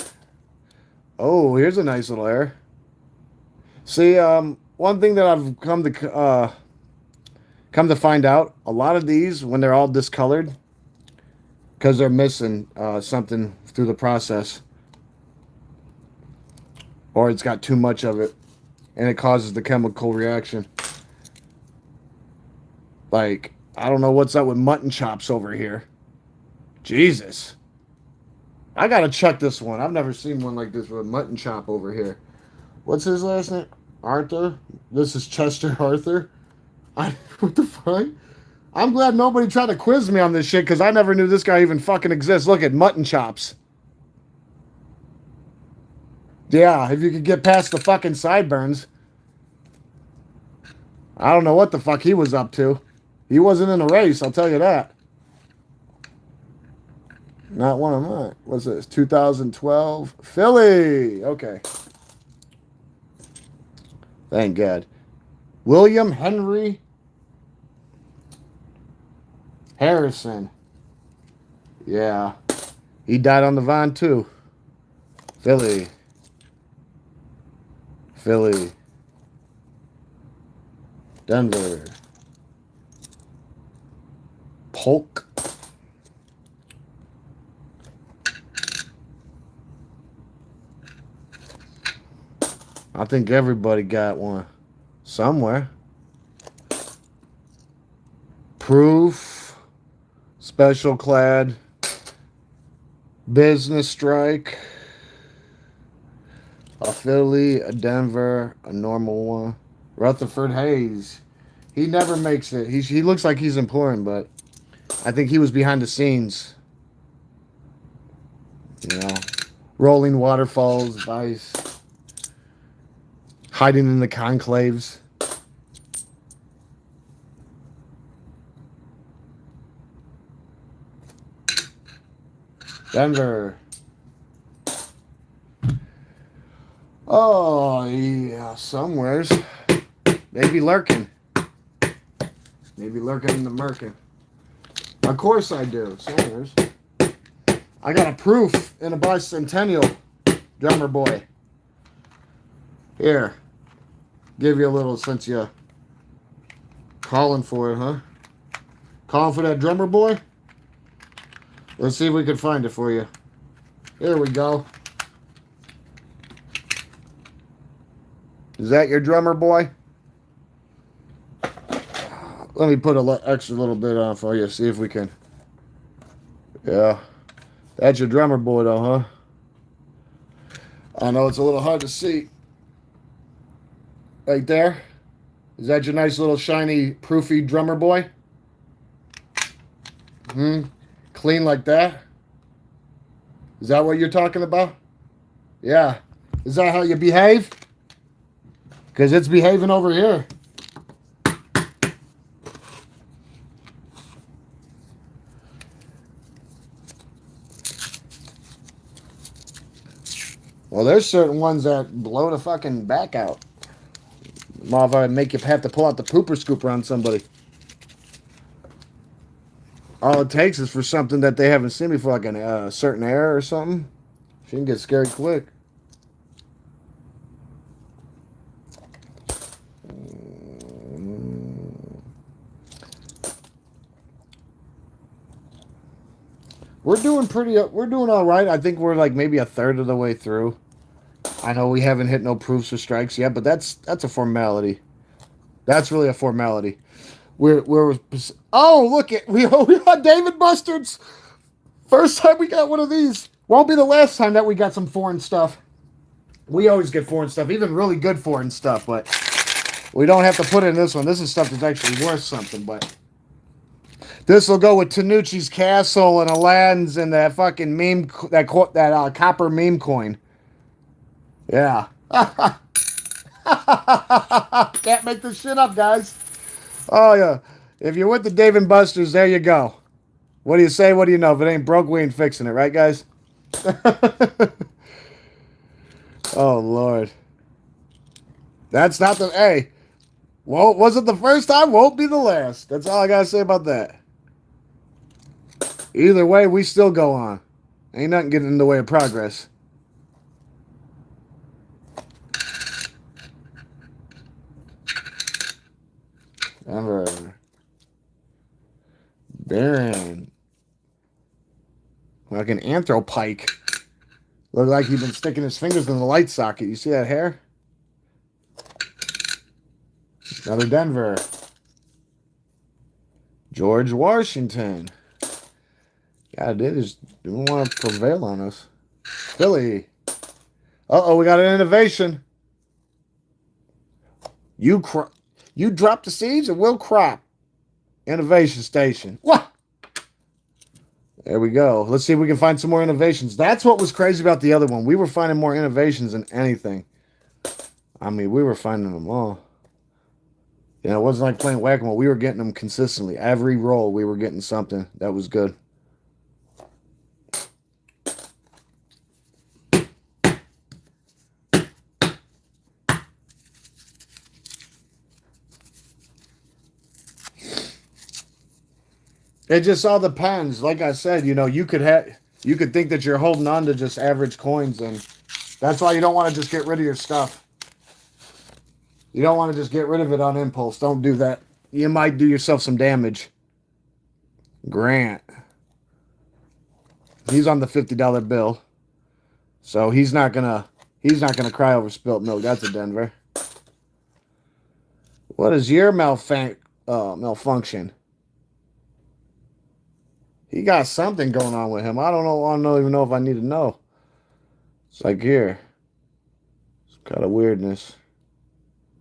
Oh, here's a nice little error. See, one thing that I've come to find out, a lot of these, when they're all discolored, because they're missing something through the process, or it's got too much of it, and it causes the chemical reaction. Like, I don't know what's up with mutton chops over here. Jesus. I gotta check this one. I've never seen one like this with a mutton chop over here. What's his last name? Arthur? This is Chester Arthur? What the fuck? I'm glad nobody tried to quiz me on this shit, because I never knew this guy even fucking exists. Look at mutton chops. Yeah, if you could get past the fucking sideburns. I don't know what the fuck he was up to. He wasn't in a race, I'll tell you that. Not one of mine. What's this? 2012. Philly. Okay. Thank God. William Henry Harrison. Yeah. He died on the vine too. Philly. Philly. Denver. Polk. I think everybody got one somewhere. Proof. Special clad. Business strike. A Philly, a Denver, a normal one. Rutherford Hayes. He never makes it. He looks like he's important, but I think he was behind the scenes. You know, rolling waterfalls, Vice. Hiding in the conclaves. Denver. Oh, yeah, somewheres. Maybe lurking. Maybe lurking in the merkin. Of course I do. Somewheres. I got a proof in a bicentennial, drummer boy. Here. Give you a little, since you calling for it, huh? Calling for that drummer boy? Let's see if we can find it for you. Here we go. Is that your drummer boy? Let me put a extra little bit on for you. See if we can. Yeah. That's your drummer boy though, huh? I know it's a little hard to see. Right there. Is that your nice little shiny, proofy drummer boy? Clean like that? Is that what you're talking about? Yeah. Is that how you behave? Because it's behaving over here. Well, there's certain ones that blow the fucking back out. Motherfucker make you have to pull out the pooper scooper on somebody. All it takes is for something that they haven't seen before, like a certain error or something. She can get scared quick. We're doing pretty. We're doing all right. I think we're like maybe a third of the way through. I know we haven't hit no proofs or strikes yet, but that's a formality. That's really a formality. We're oh look at we got David Bustards. First time we got one of these. Won't be the last time that we got some foreign stuff. We always get foreign stuff, even really good foreign stuff, but we don't have to put in this one. This is stuff that's actually worth something, but this will go with Tanucci's Castle and Aladdin's and that fucking meme, that copper meme coin. Yeah. Can't make this shit up, guys. Oh, yeah. If you're with the Dave and Buster's, there you go. What do you say? What do you know? If it ain't broke, we ain't fixing it, right, guys? Oh, Lord. That's not the... Hey, well, wasn't the first time, won't be the last. That's all I got to say about that. Either way, we still go on. Ain't nothing getting in the way of progress. Ever. Baron. Like an anthropike. Look like he's been sticking his fingers in the light socket. You see that hair? Another Denver. George Washington. God, they just didn't want to prevail on us. Philly. Uh-oh, we got an innovation. You drop the seeds and we'll crop. Innovation station. What? There we go. Let's see if we can find some more innovations. That's what was crazy about the other one. We were finding more innovations than anything. I mean, we were finding them all. You know, it wasn't like playing whack-a-mole. We were getting them consistently. Every roll, we were getting something that was good. It just all depends. Like I said, you know, you could think that you're holding on to just average coins, and that's why you don't want to just get rid of your stuff. You don't want to just get rid of it on impulse. Don't do that. You might do yourself some damage. Grant. He's on the $50 bill. So he's not gonna cry over spilt milk. That's a Denver. What is your malfunction? He got something going on with him. I don't know. I don't even know if I need to know. It's like here. It's kind of weirdness.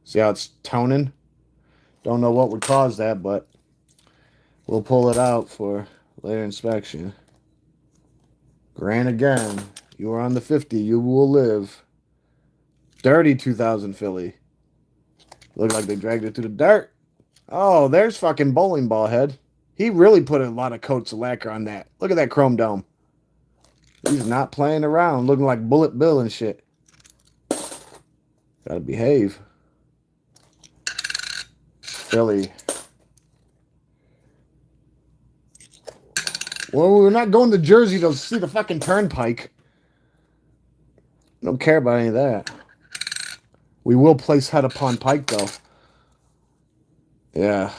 See how it's toning? Don't know what would cause that, but we'll pull it out for later inspection. Grant again. You are on the 50. You will live. Dirty 2000 Philly. Look like they dragged it through the dirt. Oh, there's fucking bowling ball head. He really put a lot of coats of lacquer on that. Look at that chrome dome. He's not playing around, looking like Bullet Bill and shit. Gotta behave. Philly. Well, we're not going to Jersey to see the fucking turnpike. Don't care about any of that. We will place head upon pike, though. Yeah.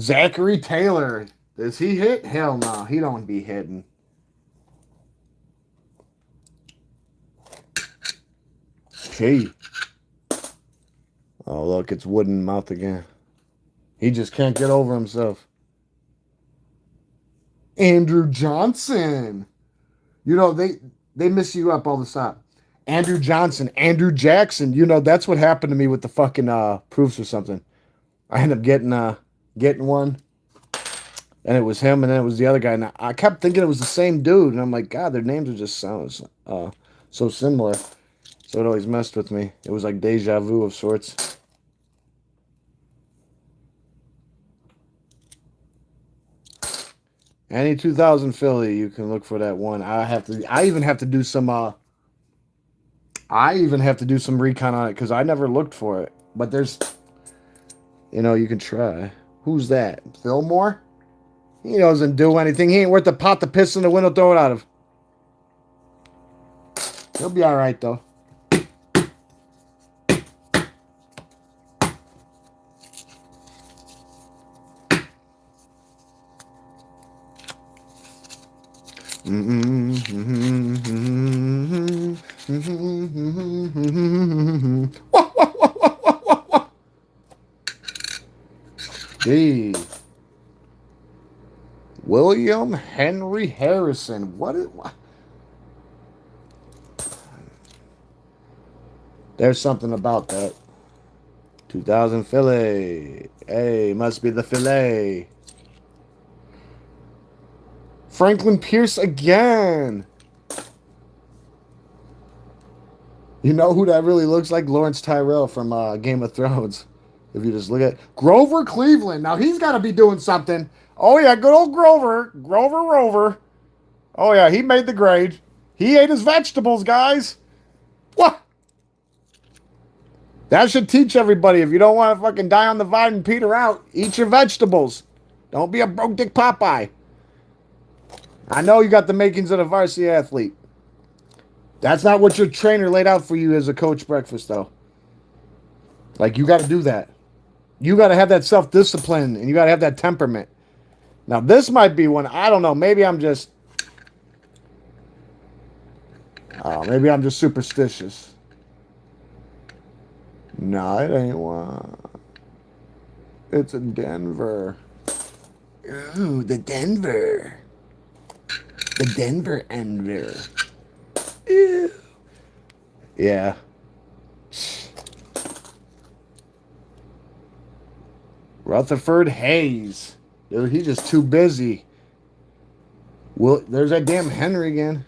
Zachary Taylor. Does he hit? Hell no. He don't be hitting. Gee. Oh, look. It's wooden mouth again. He just can't get over himself. Andrew Johnson. You know, they miss you up all the time. Andrew Johnson. Andrew Jackson. You know, that's what happened to me with the fucking proofs or something. I ended up getting one, and it was him, and then it was the other guy. And I kept thinking it was the same dude, and I'm like, God, their names are just so similar. So it always messed with me. It was like deja vu of sorts. Any 2000 Philly, you can look for that one. I even have to do some I even have to do some recon on it because I never looked for it. But there's, you can try. Who's that? Fillmore? He doesn't do anything. He ain't worth the pot to piss in the window, throw it out of. He'll be all right, though. Gee. William Henry Harrison. What? There's something about that. 2000 Philly. Hey, must be the Philly. Franklin Pierce again. You know who that really looks like? Lawrence Tyrell from Game of Thrones. If you just look at Grover Cleveland. Now he's got to be doing something. Oh, yeah, good old Grover. Grover Rover. Oh, yeah, he made the grade. He ate his vegetables, guys. What? That should teach everybody. If you don't want to fucking die on the vine and peter out, eat your vegetables. Don't be a broke dick Popeye. I know you got the makings of a varsity athlete. That's not what your trainer laid out for you as a coach breakfast, though. Like, you got to do that. You got to have that self-discipline, and you got to have that temperament. Now, this might be one, I don't know, maybe I'm just superstitious. No, it ain't one. It's in Denver. Ooh, the Denver. The Denver Enver. Ew. Yeah. Rutherford Hayes. Dude, he's just too busy. Well, there's that damn Henry again.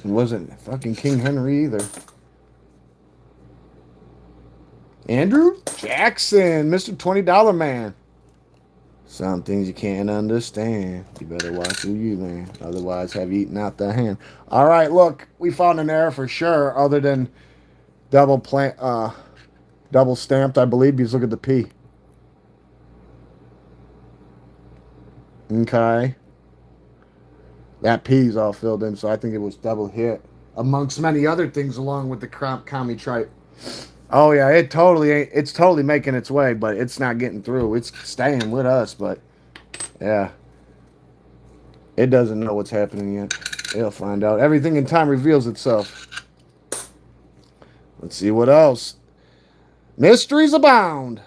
It wasn't fucking King Henry either. Andrew Jackson, Mr. $20 man. Some things you can't understand. You better watch who you learn. Otherwise, have eaten out the hand. All right, look, we found an error for sure, other than double stamped, I believe. Because look at the P. Okay. That P's all filled in, so I think it was double hit. Amongst many other things, along with the commie tripe. Oh yeah, it's totally making its way, but it's not getting through. It's staying with us, but yeah. It doesn't know what's happening yet. It'll find out. Everything in time reveals itself. Let's see what else. Mysteries abound.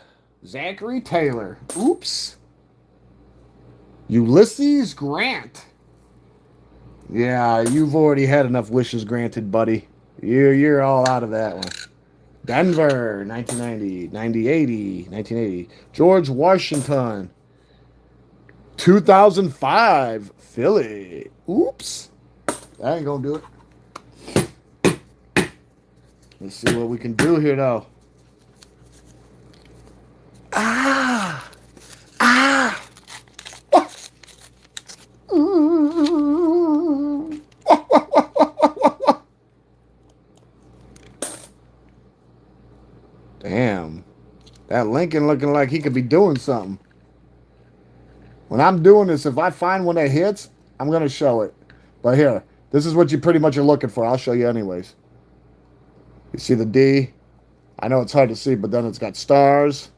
Zachary Taylor. Oops. Ulysses Grant. Yeah, you've already had enough wishes granted, buddy. You're all out of that one. Denver, 1990, 1980. George Washington, 2005. Philly. Oops. That ain't gonna do it. Let's see what we can do here, though. Ah! Damn. That Lincoln looking like he could be doing something. When I'm doing this, if I find one that hits, I'm going to show it. But here, this is what you pretty much are looking for. I'll show you anyways. You see the D? I know it's hard to see, but then it's got stars.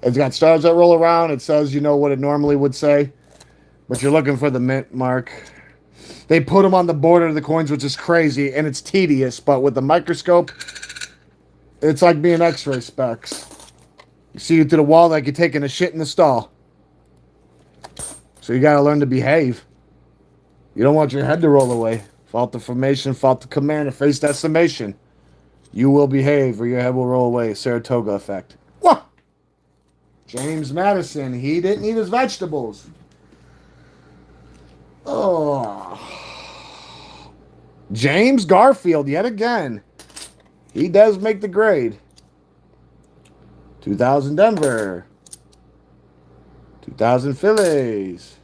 It's got stars that roll around. It says, what it normally would say. But you're looking for the mint mark. They put them on the border of the coins, which is crazy, and it's tedious. But with the microscope, it's like being X-ray specs. You see it through the wall like you're taking a shit in the stall. So you got to learn to behave. You don't want your head to roll away. Fault the formation, fault the command, or face that summation. You will behave or your head will roll away. Saratoga effect. What? James Madison, he didn't eat his vegetables. Oh. James Garfield, yet again. He does make the grade. 2000 Denver. 2000 Phillies.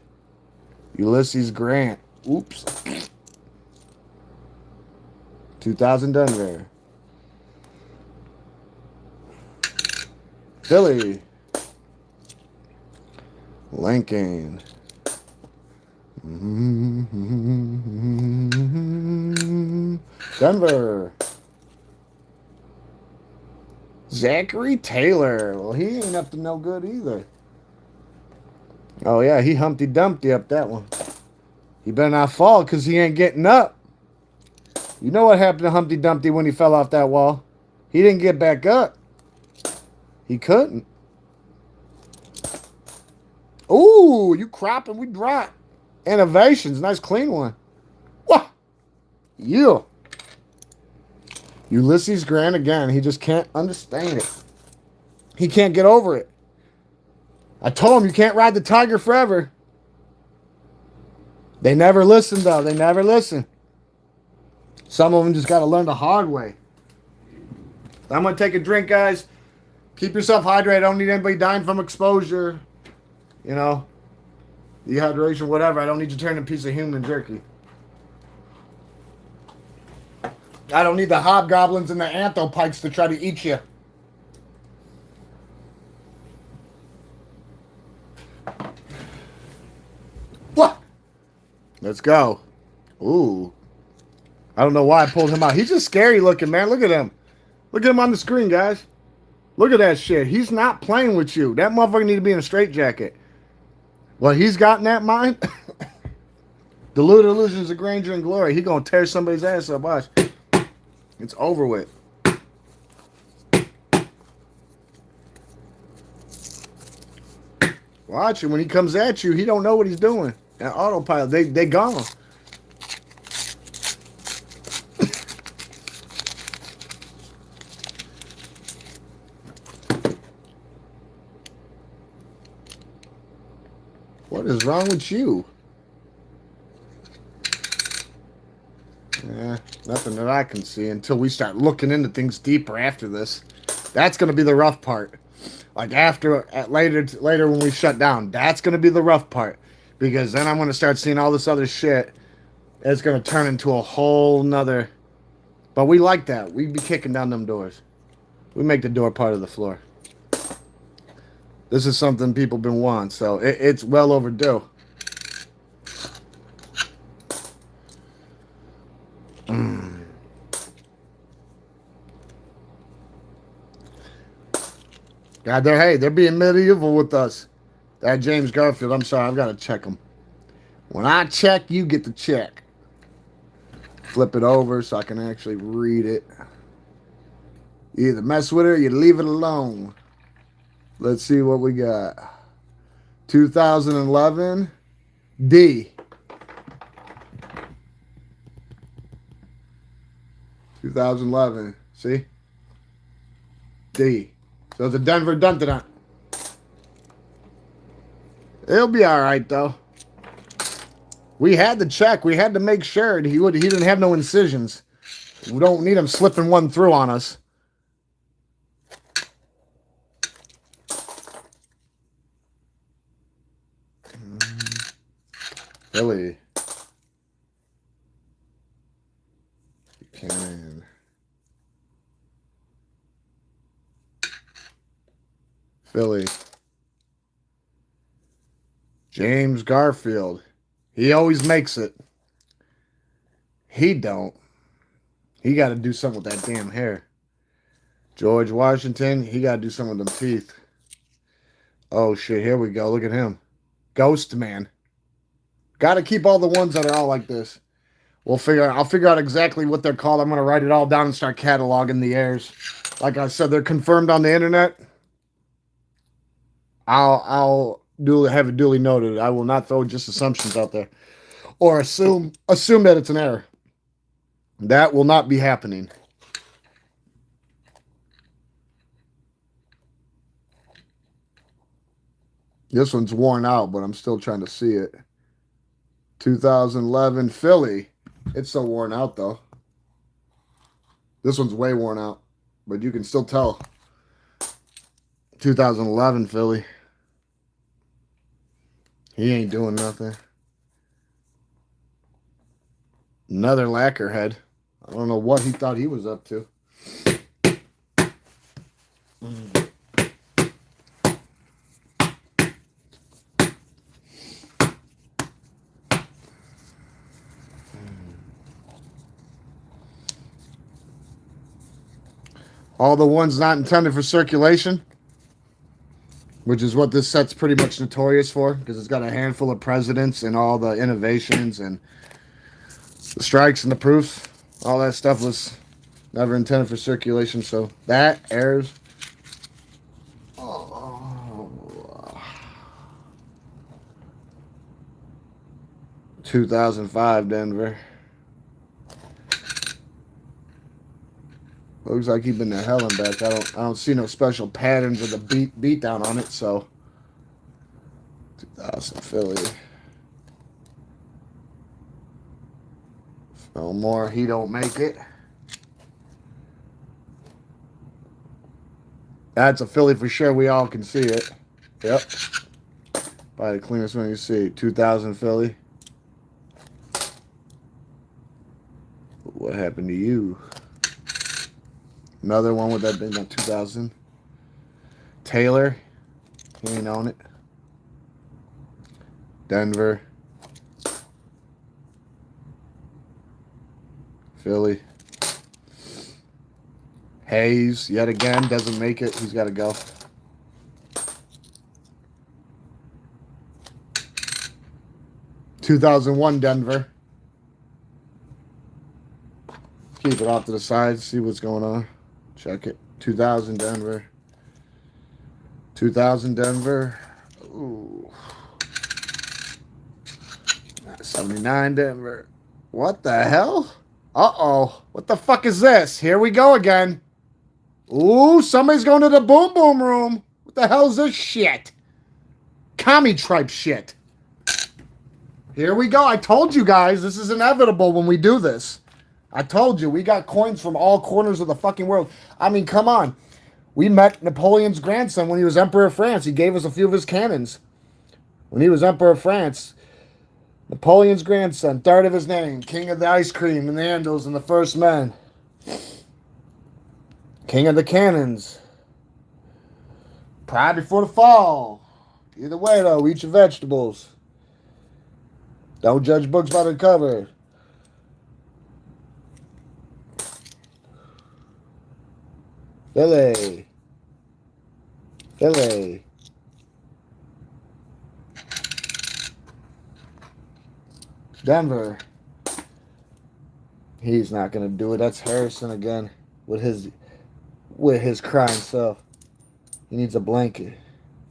Ulysses Grant. Oops. 2000 Denver. Philly. Lincoln. Denver. Zachary Taylor. Well, he ain't up to no good either. Oh, yeah, he Humpty Dumpty up that one. He better not fall because he ain't getting up. You know what happened to Humpty Dumpty when he fell off that wall? He didn't get back up. He couldn't. Ooh, you crop and we drop. Innovations. Nice clean one. What? Yeah. Ulysses Grant again. He just can't understand it. He can't get over it. I told him you can't ride the tiger forever. They never listen, though. They never listen. Some of them just got to learn the hard way. I'm going to take a drink, guys. Keep yourself hydrated. I don't need anybody dying from exposure. You know, dehydration, whatever. I don't need you turning a piece of human jerky. I don't need the hobgoblins and the anthopikes to try to eat you. What? Let's go. Ooh. I don't know why I pulled him out. He's just scary looking, man. Look at him. Look at him on the screen, guys. Look at that shit. He's not playing with you. That motherfucker need to be in a straitjacket. Well, he's got in that mind. Deluded illusions of grandeur and glory. He gonna tear somebody's ass up. Watch. It's over with. Watch him. When he comes at you, he don't know what he's doing. And autopilot, they gone. What is wrong with you? Nothing that I can see until we start looking into things deeper after this. That's going to be the rough part. Like later when we shut down, that's going to be the rough part. Because then I'm going to start seeing all this other shit. It's going to turn into a whole nother... But we like that. We be kicking down them doors. We make the door part of the floor. This is something people been wanting, so it's well overdue. God, they're being medieval with us. That James Garfield, I'm sorry, I've got to check him. When I check, you get the check. Flip it over so I can actually read it. You either mess with it or you leave it alone. Let's see what we got. 2011 D. 2011. See? D. So it's a Denver Dun-Dun-Dun. It'll be all right, though. We had to check. We had to make sure he didn't have no incisions. We don't need him slipping one through on us. Philly. Buchanan. Philly. James Garfield. He always makes it. He don't. He got to do something with that damn hair. George Washington. He got to do something with them teeth. Oh, shit. Here we go. Look at him. Ghost Man. Got to keep all the ones that are all like this. I'll figure out exactly what they're called. I'm going to write it all down and start cataloging the heirs. Like I said, they're confirmed on the internet. I'll have it duly noted. I will not throw just assumptions out there or assume that it's an error. That will not be happening. This one's worn out, but I'm still trying to see it. 2011 Philly. It's so worn out, though. This one's way worn out, but you can still tell. 2011 Philly. He ain't doing nothing. Another lacquer head. I don't know what he thought he was up to. All the ones not intended for circulation, which is what this set's pretty much notorious for, because it's got a handful of presidents and all the innovations and the strikes and the proofs. All that stuff was never intended for circulation, so that airs. Oh. 2005 Denver. Looks like he's been to hell and back. I don't see no special patterns of the beat down on it, so 2000 Philly. No more, he don't make it. That's a Philly for sure. We all can see it. Yep. Probably the cleanest one you see. 2000 Philly. What happened to you? Another one with that been on 2000. Taylor. He ain't on it. Denver. Philly. Hayes, yet again, doesn't make it. He's got to go. (2001) Denver. Keep it off to the side. See what's going on. Check it. 2000 Denver. 2000 Denver. Ooh. 79 Denver. What the hell? Uh-oh. What the fuck is this? Here we go again. Ooh, somebody's going to the boom boom room. What the hell is this shit? Commie tripe shit. Here we go. I told you guys this is inevitable when we do this. I told you, we got coins from all corners of the fucking world. I mean, come on. We met Napoleon's grandson when he was Emperor of France. He gave us a few of his cannons. When he was Emperor of France, Napoleon's grandson, third of his name, king of the ice cream and the Andals and the first men. King of the cannons. Pride before the fall. Either way, though, eat your vegetables. Don't judge books by the cover. Philly. Philly. Denver. He's not going to do it. That's Harrison again with his crying self. He needs a blanket. He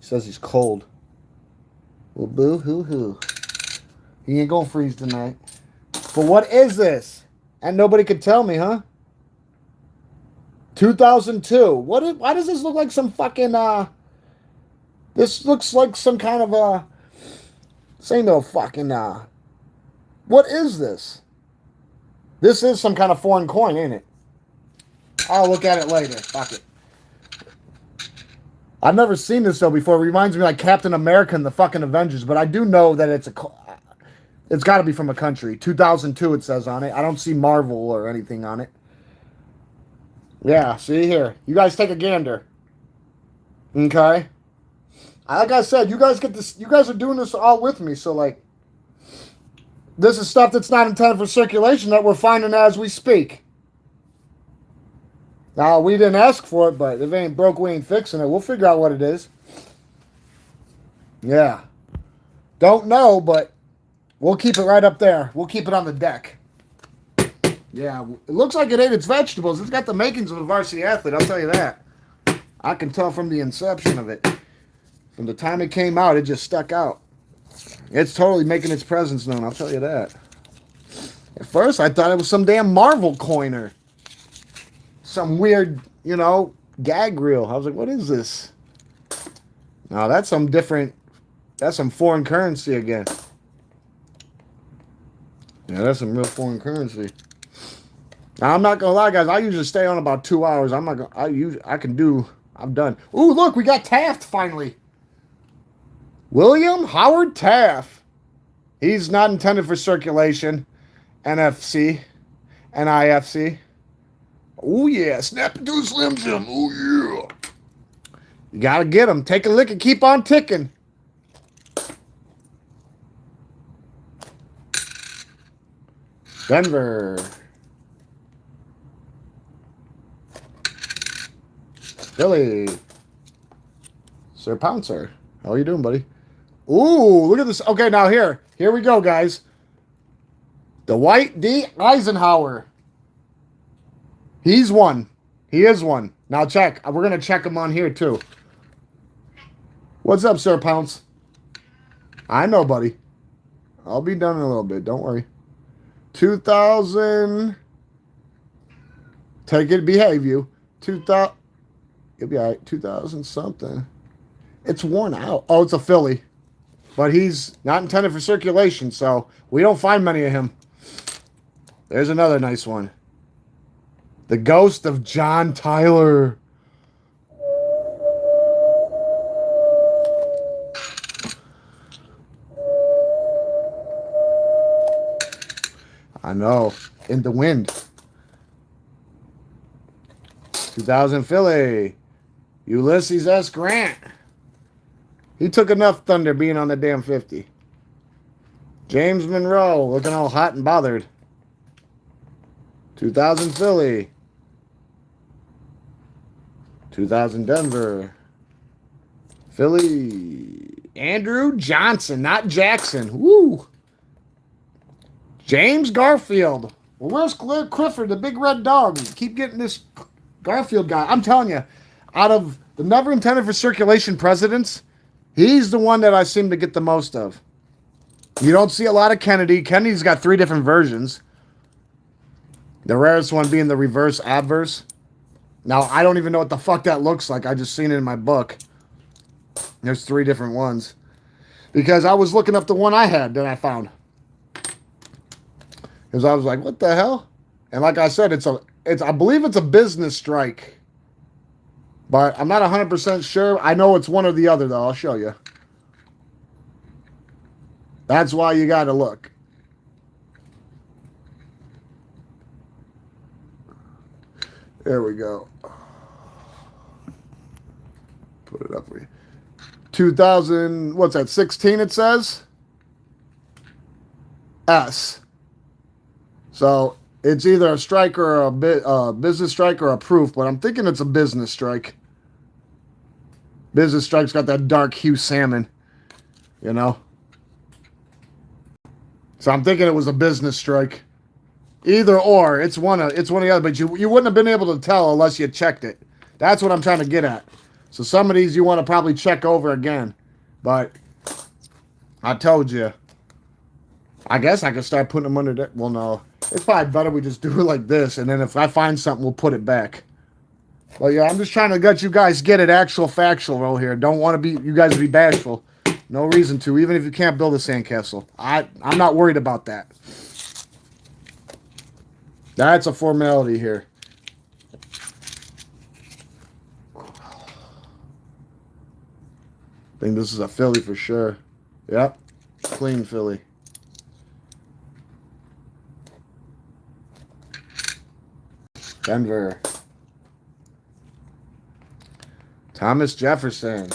says he's cold. Well, boo-hoo-hoo. He ain't going to freeze tonight. But what is this? And nobody could tell me, huh? 2002. Why does this look like some fucking, this looks like some kind of, this ain't no fucking, what is this? This is some kind of foreign coin, ain't it? I'll look at it later. Fuck it. I've never seen this, though, before. It reminds me like Captain America and the fucking Avengers, but I do know that it's got to be from a country. 2002, it says on it. I don't see Marvel or anything on it. Yeah, see here. You guys take a gander. Okay? Like I said, you guys get this. You guys are doing this all with me, so like, this is stuff that's not intended for circulation that we're finding as we speak. Now, we didn't ask for it, but if it ain't broke, we ain't fixing it. We'll figure out what it is. Yeah. Don't know, but we'll keep it right up there. We'll keep it on the deck. Yeah, it looks like it ate its vegetables. It's got the makings of a varsity athlete, I'll tell you that. I can tell from the inception of it. From the time it came out, it just stuck out. It's totally making its presence known, I'll tell you that. At first, I thought it was some damn Marvel coiner. Some weird, gag reel. I was like, what is this? No, that's some different, that's some foreign currency again. Yeah, that's some real foreign currency. Now, I'm not gonna lie, guys. I usually stay on about 2 hours. I'm done. Ooh, look, we got Taft finally. William Howard Taft. He's not intended for circulation. NFC. NIFC. Oh, yeah. Snap into a Slim Jim. Oh, yeah. You got to get them. Take a lick and keep on ticking. Denver. Philly. Sir Pouncer. How are you doing, buddy? Ooh, look at this. Okay, now here we go, guys. Dwight D. Eisenhower. He's one. He is one. Now check. We're going to check him on here, too. What's up, Sir Pounce? I know, buddy. I'll be done in a little bit. Don't worry. 2000. Take it, behave you. 2000. You'll be all right. 2000 something. It's worn out. Oh, it's a Philly. But he's not intended for circulation, so we don't find many of him. There's another nice one. The Ghost of John Tyler. I know. In the wind. 2000 Philly. Ulysses S. Grant. He took enough thunder being on the damn 50. James Monroe, looking all hot and bothered. 2000 Philly. 2000 Denver. Philly. Andrew Johnson, not Jackson. Woo. James Garfield. Well, where's Clifford, the big red dog? Keep getting this Garfield guy. I'm telling you, out of the never intended for circulation presidents, he's the one that I seem to get the most of. You don't see a lot of Kennedy. Kennedy's got 3 different versions. The rarest one being the reverse adverse. Now, I don't even know what the fuck that looks like. I just seen it in my book. There's 3 different ones. Because I was looking up the one I had that I found. Because I was like, what the hell? And like I said, I believe it's a business strike. But I'm not 100% sure. I know it's one or the other, though. I'll show you. That's why you got to look. There we go. Put it up for you. 2000, what's that, 16 it says? S. So it's either a strike or a business strike or a proof, but I'm thinking it's a business strike. Business strike's got that dark hue salmon, you know? So I'm thinking it was a business strike. Either or, it's one of the other, but you wouldn't have been able to tell unless you checked it. That's what I'm trying to get at. So some of these you want to probably check over again. But I told you. I guess I could start putting them under there. Well, no. It's probably better we just do it like this, and then if I find something, we'll put it back. Well, yeah, I'm just trying to let you guys get it actual factual over here. Don't want to be you guys to be bashful. No reason to, even if you can't build a sandcastle. I'm not worried about that. That's a formality here. I think this is a Philly for sure. Yep. Clean Philly. Denver. Thomas Jefferson.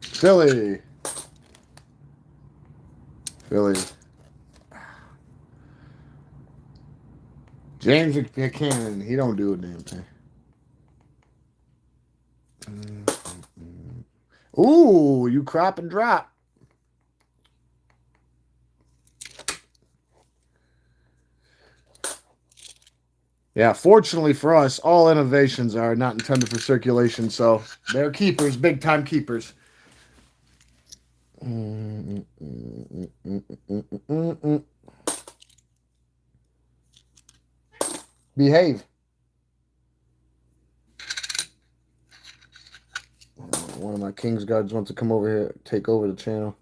Philly. Philly. James Buchanan. He don't do a damn thing. Ooh, you crop and drop. Yeah, fortunately for us, all innovations are not intended for circulation, so they're keepers, big time keepers. Behave. One of my King's Guards wants to come over here, take over the channel.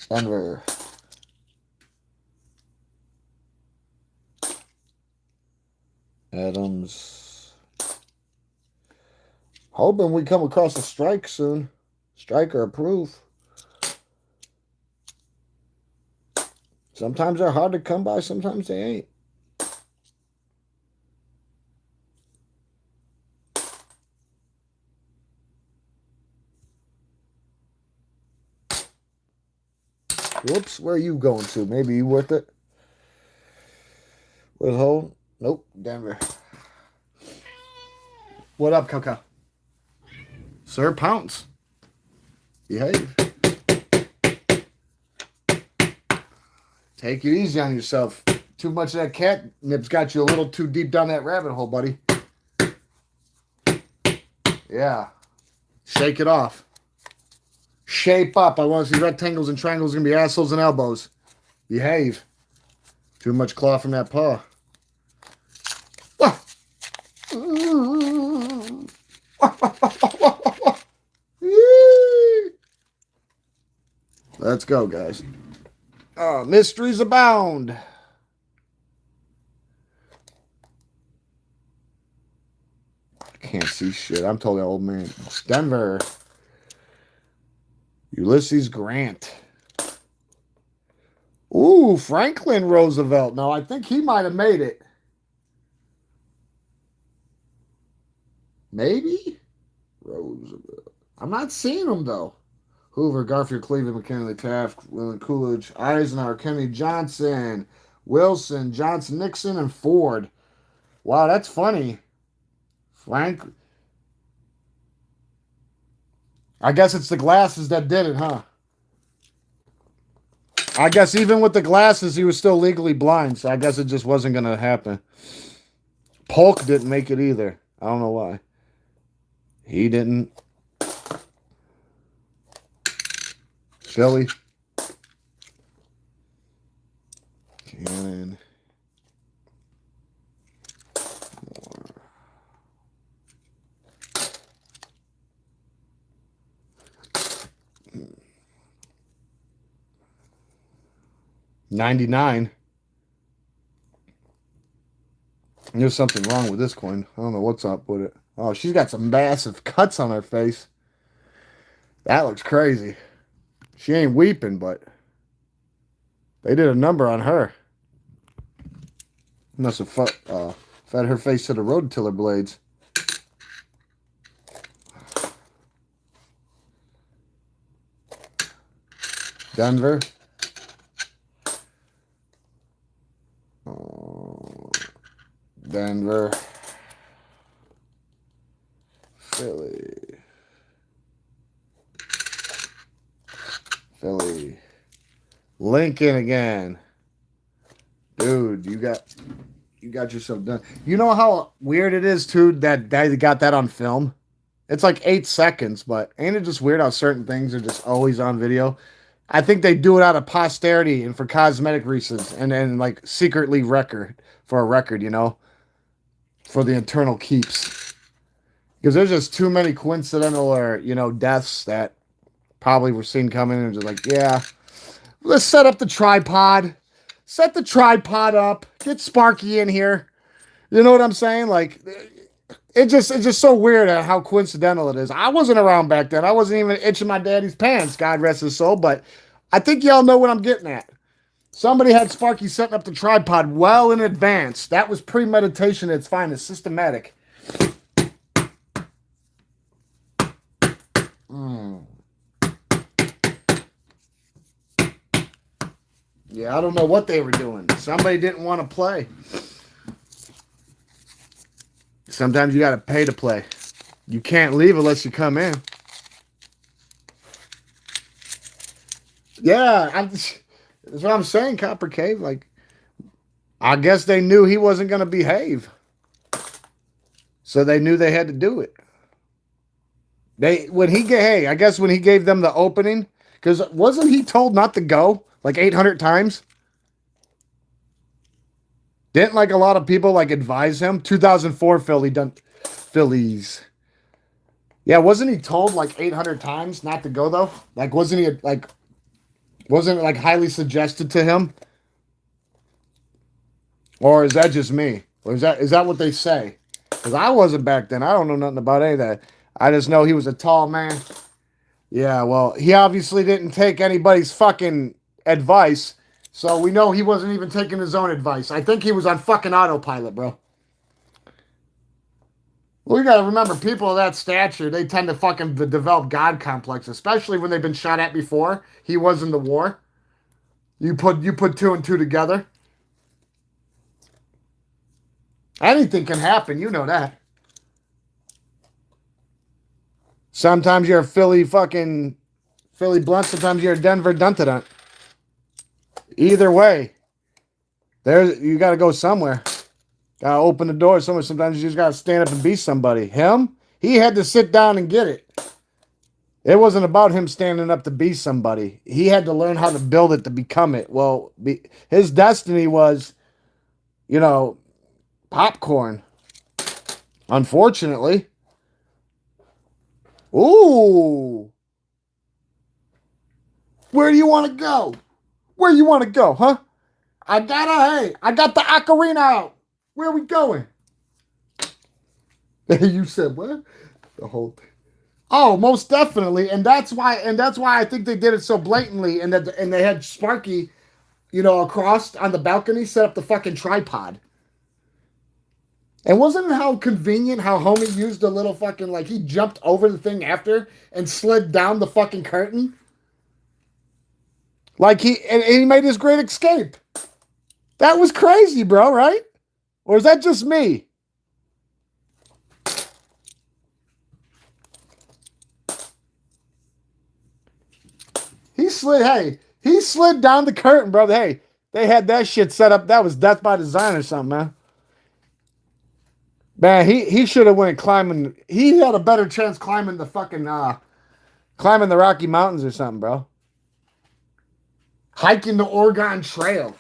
Denver. Adams. Hoping we come across a strike soon. Striker approved. Sometimes they're hard to come by, sometimes they ain't. Whoops, where are you going to? Maybe you with it? Withhold? Nope, Denver. What up, Coco? Sir, pounce. Behave. Take it easy on yourself. Too much of that catnip's got you a little too deep down that rabbit hole, buddy. Yeah. Shake it off. Shape up. I want to see rectangles and triangles going to be assholes and elbows. Behave. Too much claw from that paw. Let's go, guys. Mysteries abound. I can't see shit. I'm totally old man. Denver. Ulysses Grant. Ooh, Franklin Roosevelt. Now, I think he might have made it. Maybe? Roosevelt. I'm not seeing him, though. Hoover, Garfield, Cleveland, McKinley, Taft, William Coolidge, Eisenhower, Kennedy, Johnson, Wilson, Johnson, Nixon, and Ford. Wow, that's funny. Frank. I guess it's the glasses that did it, huh? I guess even with the glasses, he was still legally blind, so I guess it just wasn't going to happen. Polk didn't make it either. I don't know why. He didn't. Philly. Cannon. More. $99. There's something wrong with this coin. I don't know what's up with it. Oh, she's got some massive cuts on her face. That looks crazy. She ain't weeping, but they did a number on her. Must have fed her face to the rototiller blades. Denver. Denver. Philly. Philly. Lincoln again. Dude, you got yourself done. You know how weird it is, too, that they got that on film? It's like 8 seconds, but ain't it just weird how certain things are just always on video? I think they do it out of posterity and for cosmetic reasons, and then like secretly for a record, you know, for the internal keeps. Because there's just too many coincidental or, you know, deaths that probably were seen coming and just like, yeah, let's set up the tripod. Set the tripod up. Get Sparky in here. You know what I'm saying? Like, it's just so weird how coincidental it is. I wasn't around back then. I wasn't even itching my daddy's pants, God rest his soul. But I think y'all know what I'm getting at. Somebody had Sparky setting up the tripod well in advance. That was premeditation at its finest, systematic. Yeah, I don't know what they were doing. Somebody didn't want to play. Sometimes you got to pay to play. You can't leave unless you come in. Yeah, that's what I'm saying, Copper Cave. Like, I guess they knew he wasn't going to behave. So they knew they had to do it. I guess when he gave them the opening, because wasn't he told not to go like 800 times? Didn't like a lot of people like advise him? 2004 Phillies. Yeah, wasn't he told like 800 times not to go though? Like, wasn't he like Wasn't it like highly suggested to him? Or is that just me? Or is that what they say? Because I wasn't back then. I don't know nothing about any of that. I just know he was a tall man. Yeah, well, he obviously didn't take anybody's fucking advice. So we know he wasn't even taking his own advice. I think he was on fucking autopilot, bro. Well, you gotta remember, people of that stature, they tend to fucking develop God complex, especially when they've been shot at before. He was in the war. You put two and two together. Anything can happen, you know that. Sometimes you're a Philly blunt, sometimes you're a Denver duntadont. Either way, there's you gotta go somewhere. Gotta open the door somewhere. Sometimes you just gotta stand up and be somebody. Him, he had to sit down and get it. It wasn't about him standing up to be somebody. He had to learn how to build it to become it. Well, his destiny was, you know, popcorn. Unfortunately. Ooh. Where do you want to go? Where you want to go, huh? I got the ocarina out. Where are we going? You said what? The whole thing. Oh, most definitely, and that's why I think they did it so blatantly, and they had Sparky, across on the balcony, set up the fucking tripod. And wasn't it how convenient how homie used the little fucking, like, he jumped over the thing after and slid down the fucking curtain? Like and he made his great escape. That was crazy, bro, right? Or is that just me? He slid down the curtain, brother. Hey, they had that shit set up. That was death by design or something, man. Man, he should have went climbing. He had a better chance climbing the fucking climbing the Rocky Mountains or something, bro. Hiking the Oregon Trail.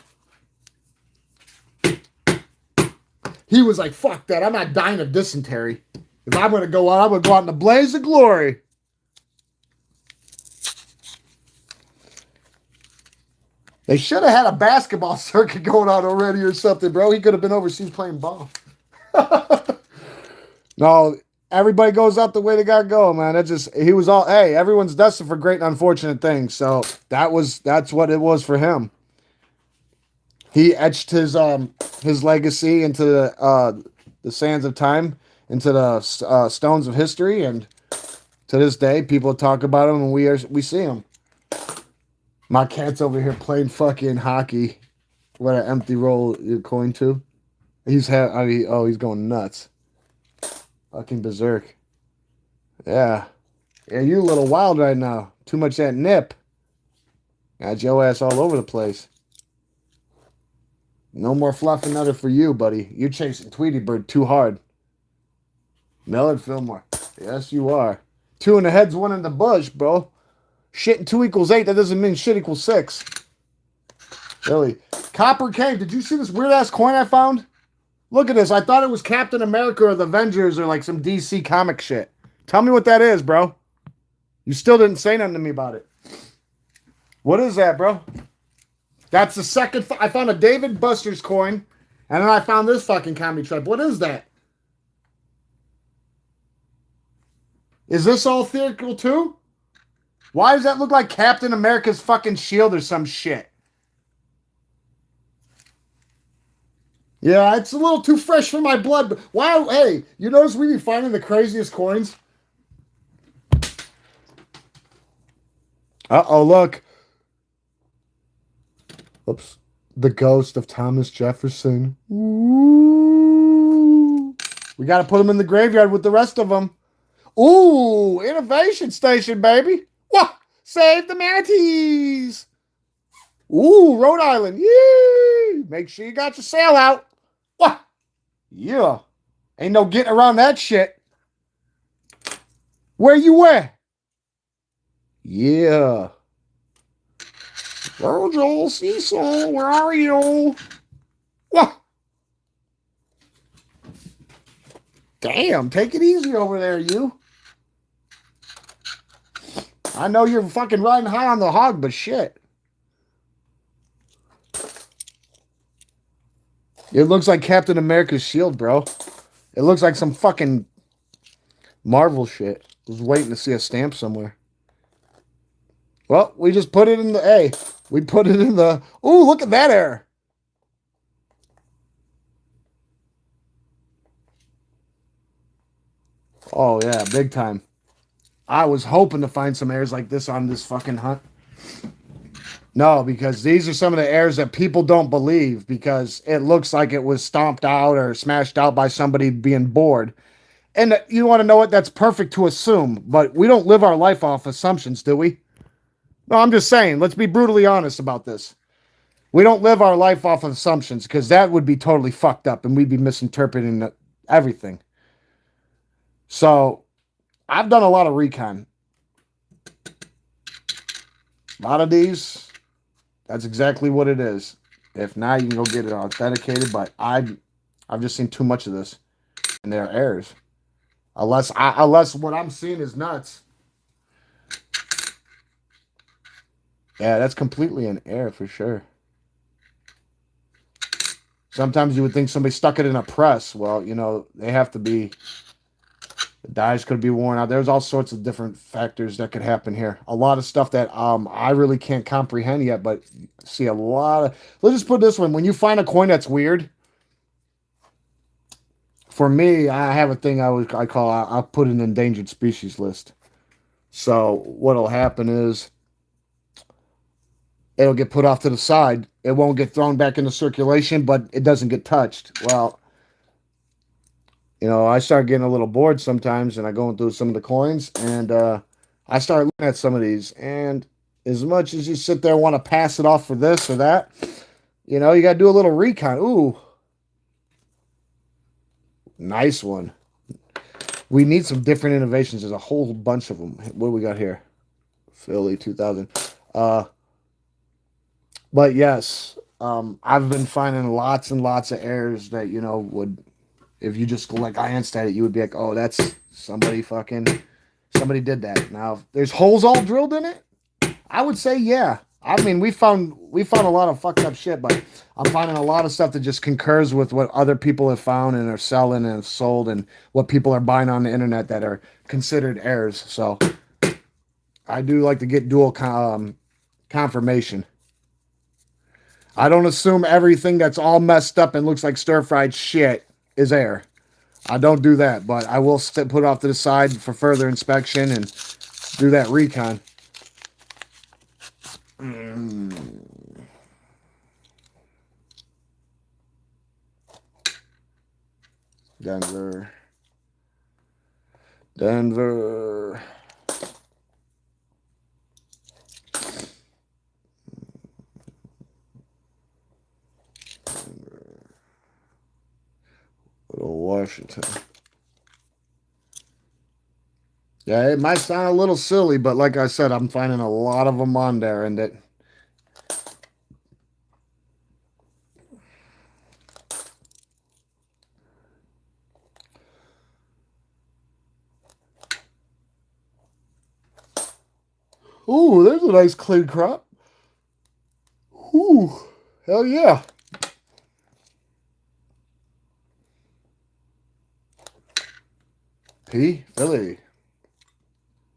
He was like, fuck that. I'm not dying of dysentery. If I'm gonna go out, I'm gonna go out in the blaze of glory. They should have had a basketball circuit going on already or something, bro. He could have been overseas playing ball. No, everybody goes out the way they gotta go, man. He was all, hey, everyone's destined for great and unfortunate things. So that's what it was for him. He etched his legacy into the sands of time, into the stones of history, and to this day, people talk about him, and we see him. My cat's over here playing fucking hockey. What an empty roll you're coin to. He's going nuts. Fucking berserk. Yeah. Yeah, you a little wild right now. Too much that nip. Got your ass all over the place. No more fluff and nutter for you, buddy. You're chasing Tweety Bird too hard. Millard Fillmore. Yes, you are. 2 in the head's 1 in the bush, bro. Shit and 2 equals 8. That doesn't mean shit equals 6. Really. Copper Cave. Did you see this weird ass coin I found? Look at this. I thought it was Captain America or the Avengers or like some DC comic shit. Tell me what that is, bro. You still didn't say nothing to me about it. What is that, bro? That's the second. I found a David Buster's coin, and then I found this fucking comedy trap. What is that? Is this all theatrical too? Why does that look like Captain America's fucking shield or some shit? Yeah, it's a little too fresh for my blood. But why? Hey, you notice we be finding the craziest coins? Uh-oh, look. Oops. The ghost of Thomas Jefferson. Ooh. We got to put him in the graveyard with the rest of them. Ooh, innovation station, baby. What? Save the manatees. Ooh, Rhode Island. Yee. Make sure you got your sail out. What? Yeah. Ain't no getting around that shit. Where you at? Yeah. Virgil, Cecil, where are you? What? Damn, take it easy over there, you. I know you're fucking riding high on the hog, but shit. It looks like Captain America's shield, bro. It looks like some fucking Marvel shit. I was waiting to see a stamp somewhere. Well, we just put it in the A. We put it in the... Ooh, look at that air. Oh, yeah, big time. I was hoping to find some airs like this on this fucking hunt. No, because these are some of the airs that people don't believe because it looks like it was stomped out or smashed out by somebody being bored. And you want to know what? That's perfect to assume, but we don't live our life off assumptions, do we? No, I'm just saying, let's be brutally honest about this. We don't live our life off of assumptions because that would be totally fucked up and we'd be misinterpreting everything. So I've done a lot of recon. A lot of these, that's exactly what it is. If not, you can go get it authenticated, but I've just seen too much of this and they're errors. Unless what I'm seeing is nuts. Yeah, that's completely an error for sure. Sometimes you would think somebody stuck it in a press. Well, you know, they have to be... The dies could be worn out. There's all sorts of different factors that could happen here. A lot of stuff that I really can't comprehend yet, but see a lot of... Let's just put it this way. When you find a coin that's weird, for me, I have a thing I call... I'll put an endangered species list. So what'll happen is it'll get put off to the side. It won't get thrown back into circulation, but it doesn't get touched. Well... You know, I start getting a little bored sometimes, and I go through some of the coins, and I start looking at some of these. And as much as you sit there and want to pass it off for this or that, you know, you got to do a little recon. Ooh, nice one. We need some different innovations. There's a whole bunch of them. What do we got here? Philly 2000. But yes, I've been finding lots and lots of errors that, you know, would... If you just go like glanced at it, you would be like, oh, that's somebody did that. Now, if there's holes all drilled in it, I would say, yeah. I mean, we found a lot of fucked up shit, but I'm finding a lot of stuff that just concurs with what other people have found and are selling and have sold and what people are buying on the internet that are considered errors. So I do like to get dual confirmation. I don't assume everything that's all messed up and looks like stir-fried shit is air. I don't do that, but I will put it off to the side for further inspection and do that recon. Denver. Little Washington. Yeah, it might sound a little silly, but like I said, I'm finding a lot of them on there, and it... Ooh, there's a nice clean crop. Ooh, hell yeah. P. Philly.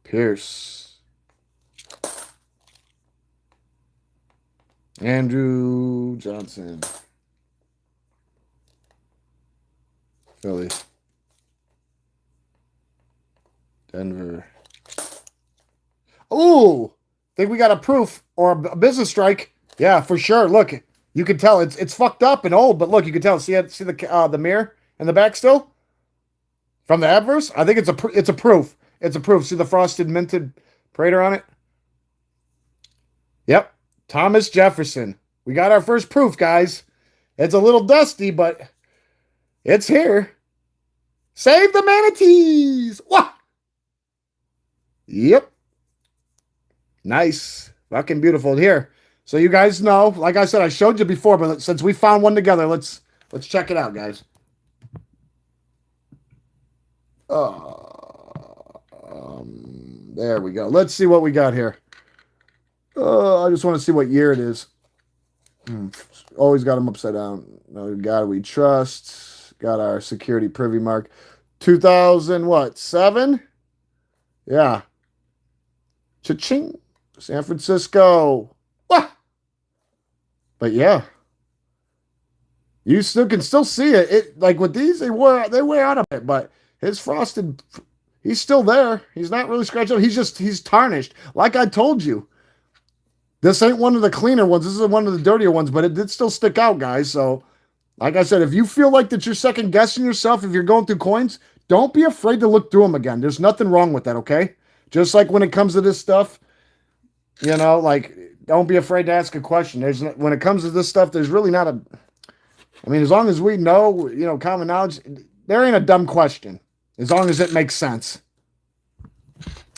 Pierce. Andrew Johnson. Philly. Denver. Ooh, think we got a proof or a business strike. Yeah, for sure. Look, you can tell it's fucked up and old, but look, you can tell. See the mirror in the back still from the adverse. I think it's a proof. It's a proof. See the frosted minted Prater on it. Yep, Thomas Jefferson. We got our first proof, guys. It's a little dusty, but it's here. Save the manatees. What? Yep. Nice. Fucking beautiful. Here. So you guys know, like I said, I showed you before, but since we found one together, let's check it out, guys. There we go. Let's see what we got here. I just want to see what year it is. Always got them upside down. God we trust. Got our security privy mark. 2000 what? 7? Yeah. Cha-ching. San Francisco. Wah! But yeah. You still can still see it. It like with these, they wear out a bit, but his frosted, he's still there. He's not really scratched up. He's tarnished. Like I told you. This ain't one of the cleaner ones. This is one of the dirtier ones, but it did still stick out, guys. So, like I said, if you feel like that you're second guessing yourself, if you're going through coins, don't be afraid to look through them again. There's nothing wrong with that, okay? Just like when it comes to this stuff, like don't be afraid to ask a question. When it comes to this stuff, there's really not a. I mean, as long as we know, common knowledge, there ain't a dumb question. As long as it makes sense.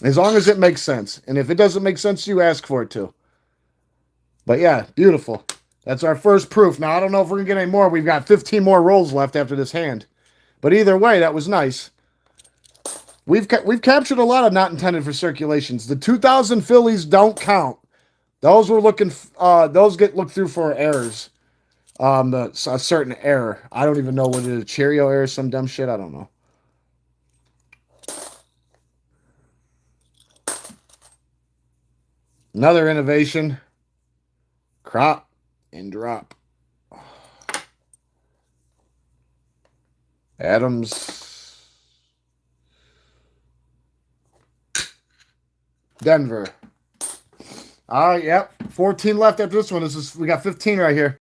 As long as it makes sense, and if it doesn't make sense, you ask for it too. But yeah, beautiful. That's our first proof. Now, I don't know if we're going to get any more. We've got 15 more rolls left after this hand. But either way, that was nice. We've captured a lot of not intended for circulations. The 2000 Phillies don't count. Those those get looked through for errors. A certain error. I don't even know what it is. Cheerio error, some dumb shit. I don't know. Another innovation. Crop and drop. Adams. Denver. All right, yep. 14 left after this one. We got 15 right here.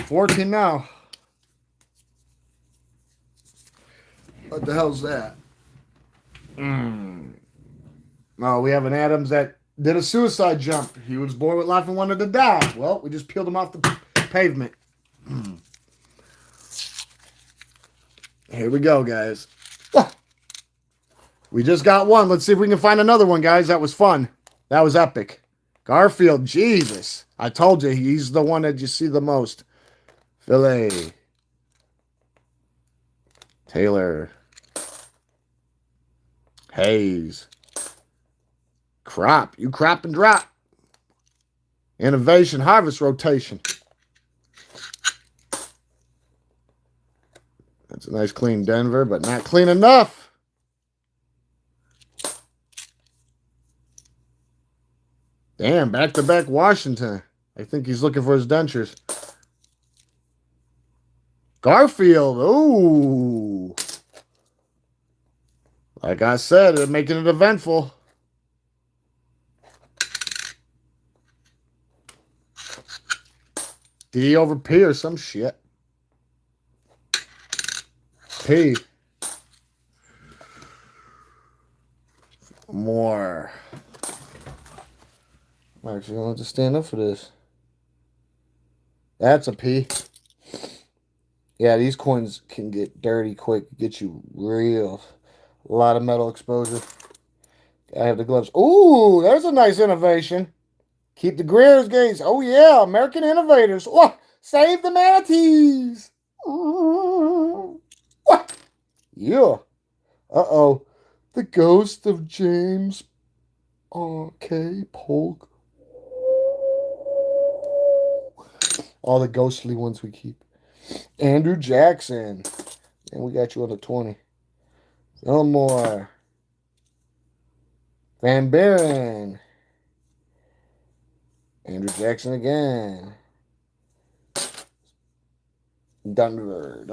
14 now. What the hell's that? No, we have an Adams that did a suicide jump. He was born with life and wanted to die. Well, we just peeled him off the pavement. Here we go, guys. We just got one. Let's see if we can find another one, guys. That was fun. That was epic. Garfield, Jesus. I told you, he's the one that you see the most. Philly. Taylor. Hayes. Crop. You crop and drop. Innovation, harvest, rotation. That's a nice clean Denver, but not clean enough. Damn, back-to-back Washington. I think he's looking for his dentures. Garfield. Ooh. Like I said, they're making it eventful. D over P or some shit. P. More. I'm actually going to have to stand up for this. That's a P. Yeah, these coins can get dirty quick. Get you real. A lot of metal exposure. I have the gloves. Ooh, there's a nice innovation. Keep the Greer's gaze. Oh, yeah. American innovators. Oh, save the manatees. Ooh. What? Yeah. Uh-oh. The ghost of James R.K. Polk. All the ghostly ones we keep. Andrew Jackson. And we got you on the 20. One more. Van Buren. Andrew Jackson again. Denver.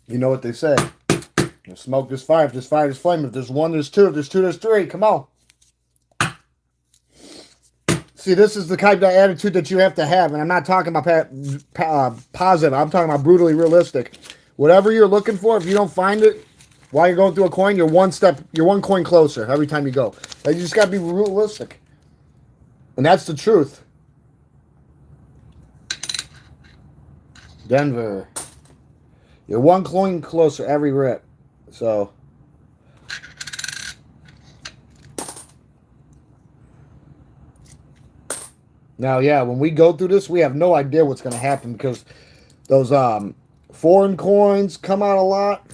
You know what they say. If smoke, there's fire. If there's fire, there's flame. If there's one, there's two. If there's two, there's three. Come on. See, this is the kind of attitude that you have to have. And I'm not talking about positive. I'm talking about brutally realistic. Whatever you're looking for, if you don't find it while you're going through a coin, you're one coin closer every time you go. Like, you just got to be realistic. And that's the truth. Denver. You're one coin closer every rip. So... Now, yeah, when we go through this, we have no idea what's going to happen because those Foreign coins come out a lot.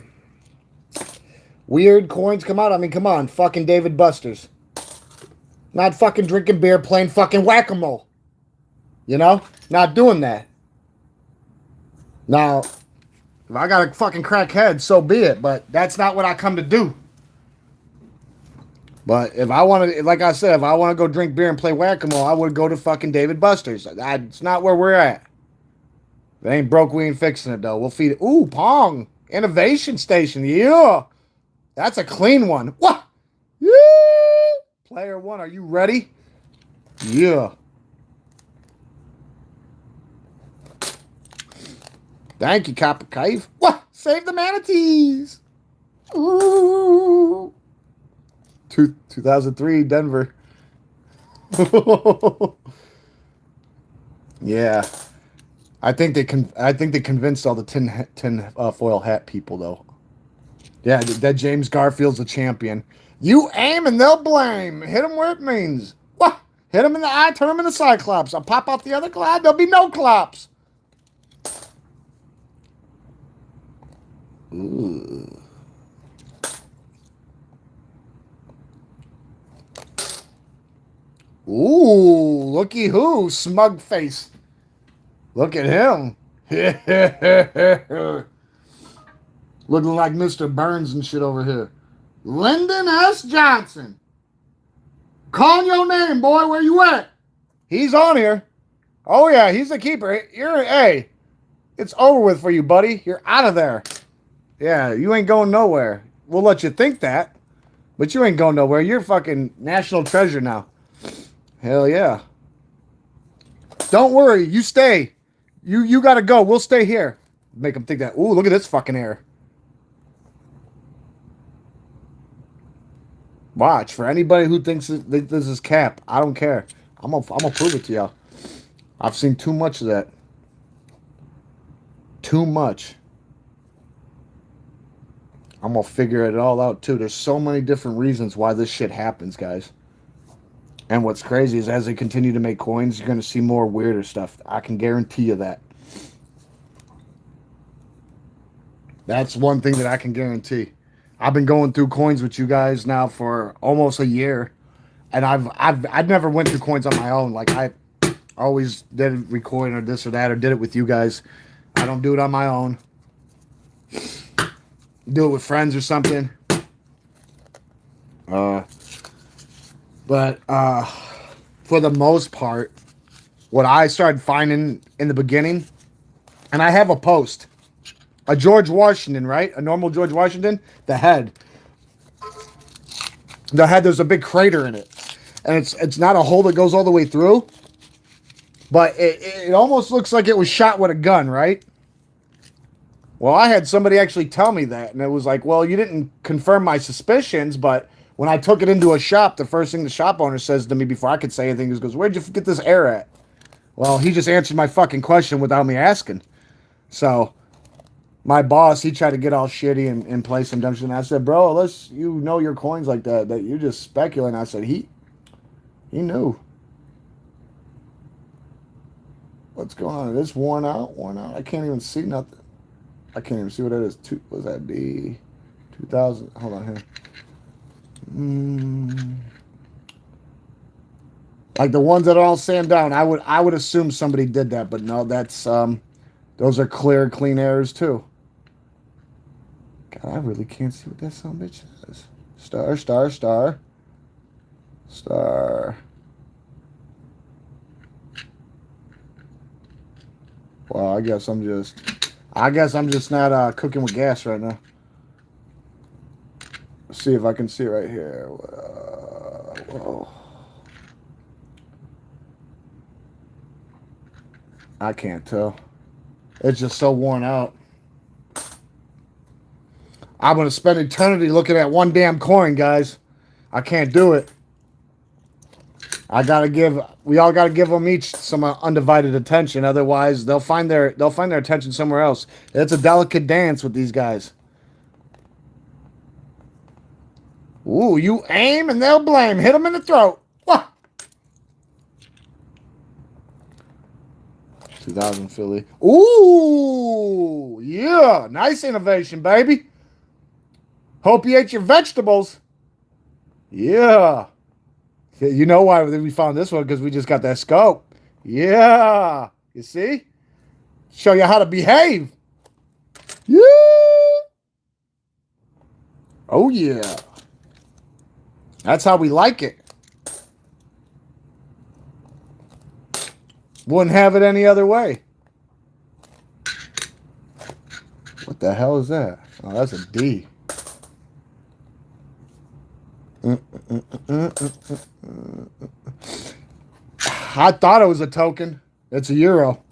Weird coins come out. I mean, come on. Fucking David Buster's. Not fucking drinking beer, playing fucking whack-a-mole. You know? Not doing that. Now, if I got a fucking crack head, so be it. But that's not what I come to do. But if I want to, like I said, if I want to go drink beer and play whack-a-mole, I would go to fucking David Buster's. That's not where we're at. If it ain't broke, we ain't fixing it, though. We'll feed it. Ooh, Pong. Innovation Station. Yeah. That's a clean one. What? Yeah. Player one, are you ready? Yeah. Thank you, Copper Cave. What? Save the manatees. Ooh. 2003, Denver. Yeah. I think they convinced all the tin foil hat people, though. Yeah, that James Garfield's the champion. You aim and they'll blame. Hit them where it means. What? Hit them in the eye, turn them into Cyclops. I'll pop off the other cloud. There'll be no Clops. Ooh. Ooh, looky who, smug face. Look at him. Looking like Mr. Burns and shit over here. Lyndon S. Johnson. Calling your name, boy. Where you at? He's on here. Oh, yeah, he's the keeper. Hey, it's over with for you, buddy. You're out of there. Yeah, you ain't going nowhere. We'll let you think that, but you ain't going nowhere. You're fucking national treasure now. Hell yeah. Don't worry. You stay. You got to go. We'll stay here. Make them think that. Ooh, look at this fucking air. Watch. For anybody who thinks this is cap, I don't care. I'm gonna prove it to y'all. I've seen too much of that. Too much. I'm gonna figure it all out too. There's so many different reasons why this shit happens, guys. And what's crazy is as they continue to make coins, you're gonna see more weirder stuff. I can guarantee you that. That's one thing that I can guarantee. I've been going through coins with you guys now for almost a year, and I've never went through coins on my own. Like I always did recording or this or that, or did it with you guys. I don't do it on my own. Do it with friends or something. But for the most part, what I started finding in the beginning, and I have a post. A George Washington, right? A normal George Washington. The head. The head, there's a big crater in it. And it's not a hole that goes all the way through. But it almost looks like it was shot with a gun, right? Well, I had somebody actually tell me that. And it was like, well, you didn't confirm my suspicions. But when I took it into a shop, the first thing the shop owner says to me before I could say anything is, goes, where'd you get this air at? Well, he just answered my fucking question without me asking. So my boss, he tried to get all shitty and play some dumb shit. And I said, bro, unless you know your coins like that you're just speculating. I said, he knew. What's going on? It's worn out. I can't even see nothing. I can't even see what that is. What's that be? 2000. Hold on here. Like the ones that are all sand down. I would assume somebody did that, but no, that's those are clean errors too. God, I really can't see what that son of a bitch is. Star. Well, I guess I'm just not cooking with gas right now. Let's see if I can see it right here. Whoa. I can't tell. It's just so worn out. I'm going to spend eternity looking at one damn coin, guys. I can't do it. We all got to give them each some undivided attention. Otherwise, they'll find their attention somewhere else. It's a delicate dance with these guys. Ooh, you aim and they'll blame. Hit them in the throat. What? 2000 Philly. Ooh, yeah. Nice innovation, baby. Hope you ate your vegetables. Yeah. You know why we found this one? Because we just got that scope. Yeah. You see? Show you how to behave. Yeah. Oh, yeah. That's how we like it. Wouldn't have it any other way. What the hell is that? Oh, that's a D. I thought it was a token. It's a euro.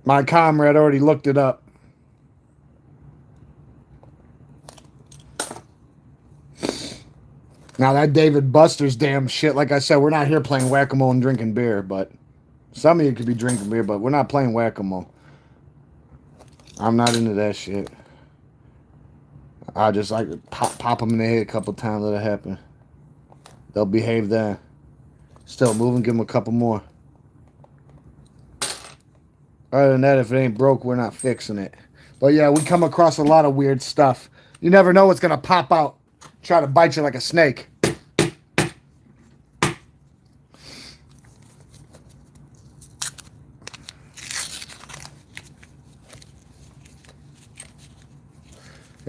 My comrade already looked it up. Now that David Buster's damn shit, like I said, we're not here playing whack-a-mole and drinking beer, but some of you could be drinking beer, but we're not playing whack-a-mole. I'm not into that shit. I just like to pop them in the head a couple times, let it happen. They'll behave then. Still moving, give them a couple more. Other than that, if it ain't broke, we're not fixing it. But yeah, we come across a lot of weird stuff. You never know what's going to pop out. Try to bite you like a snake.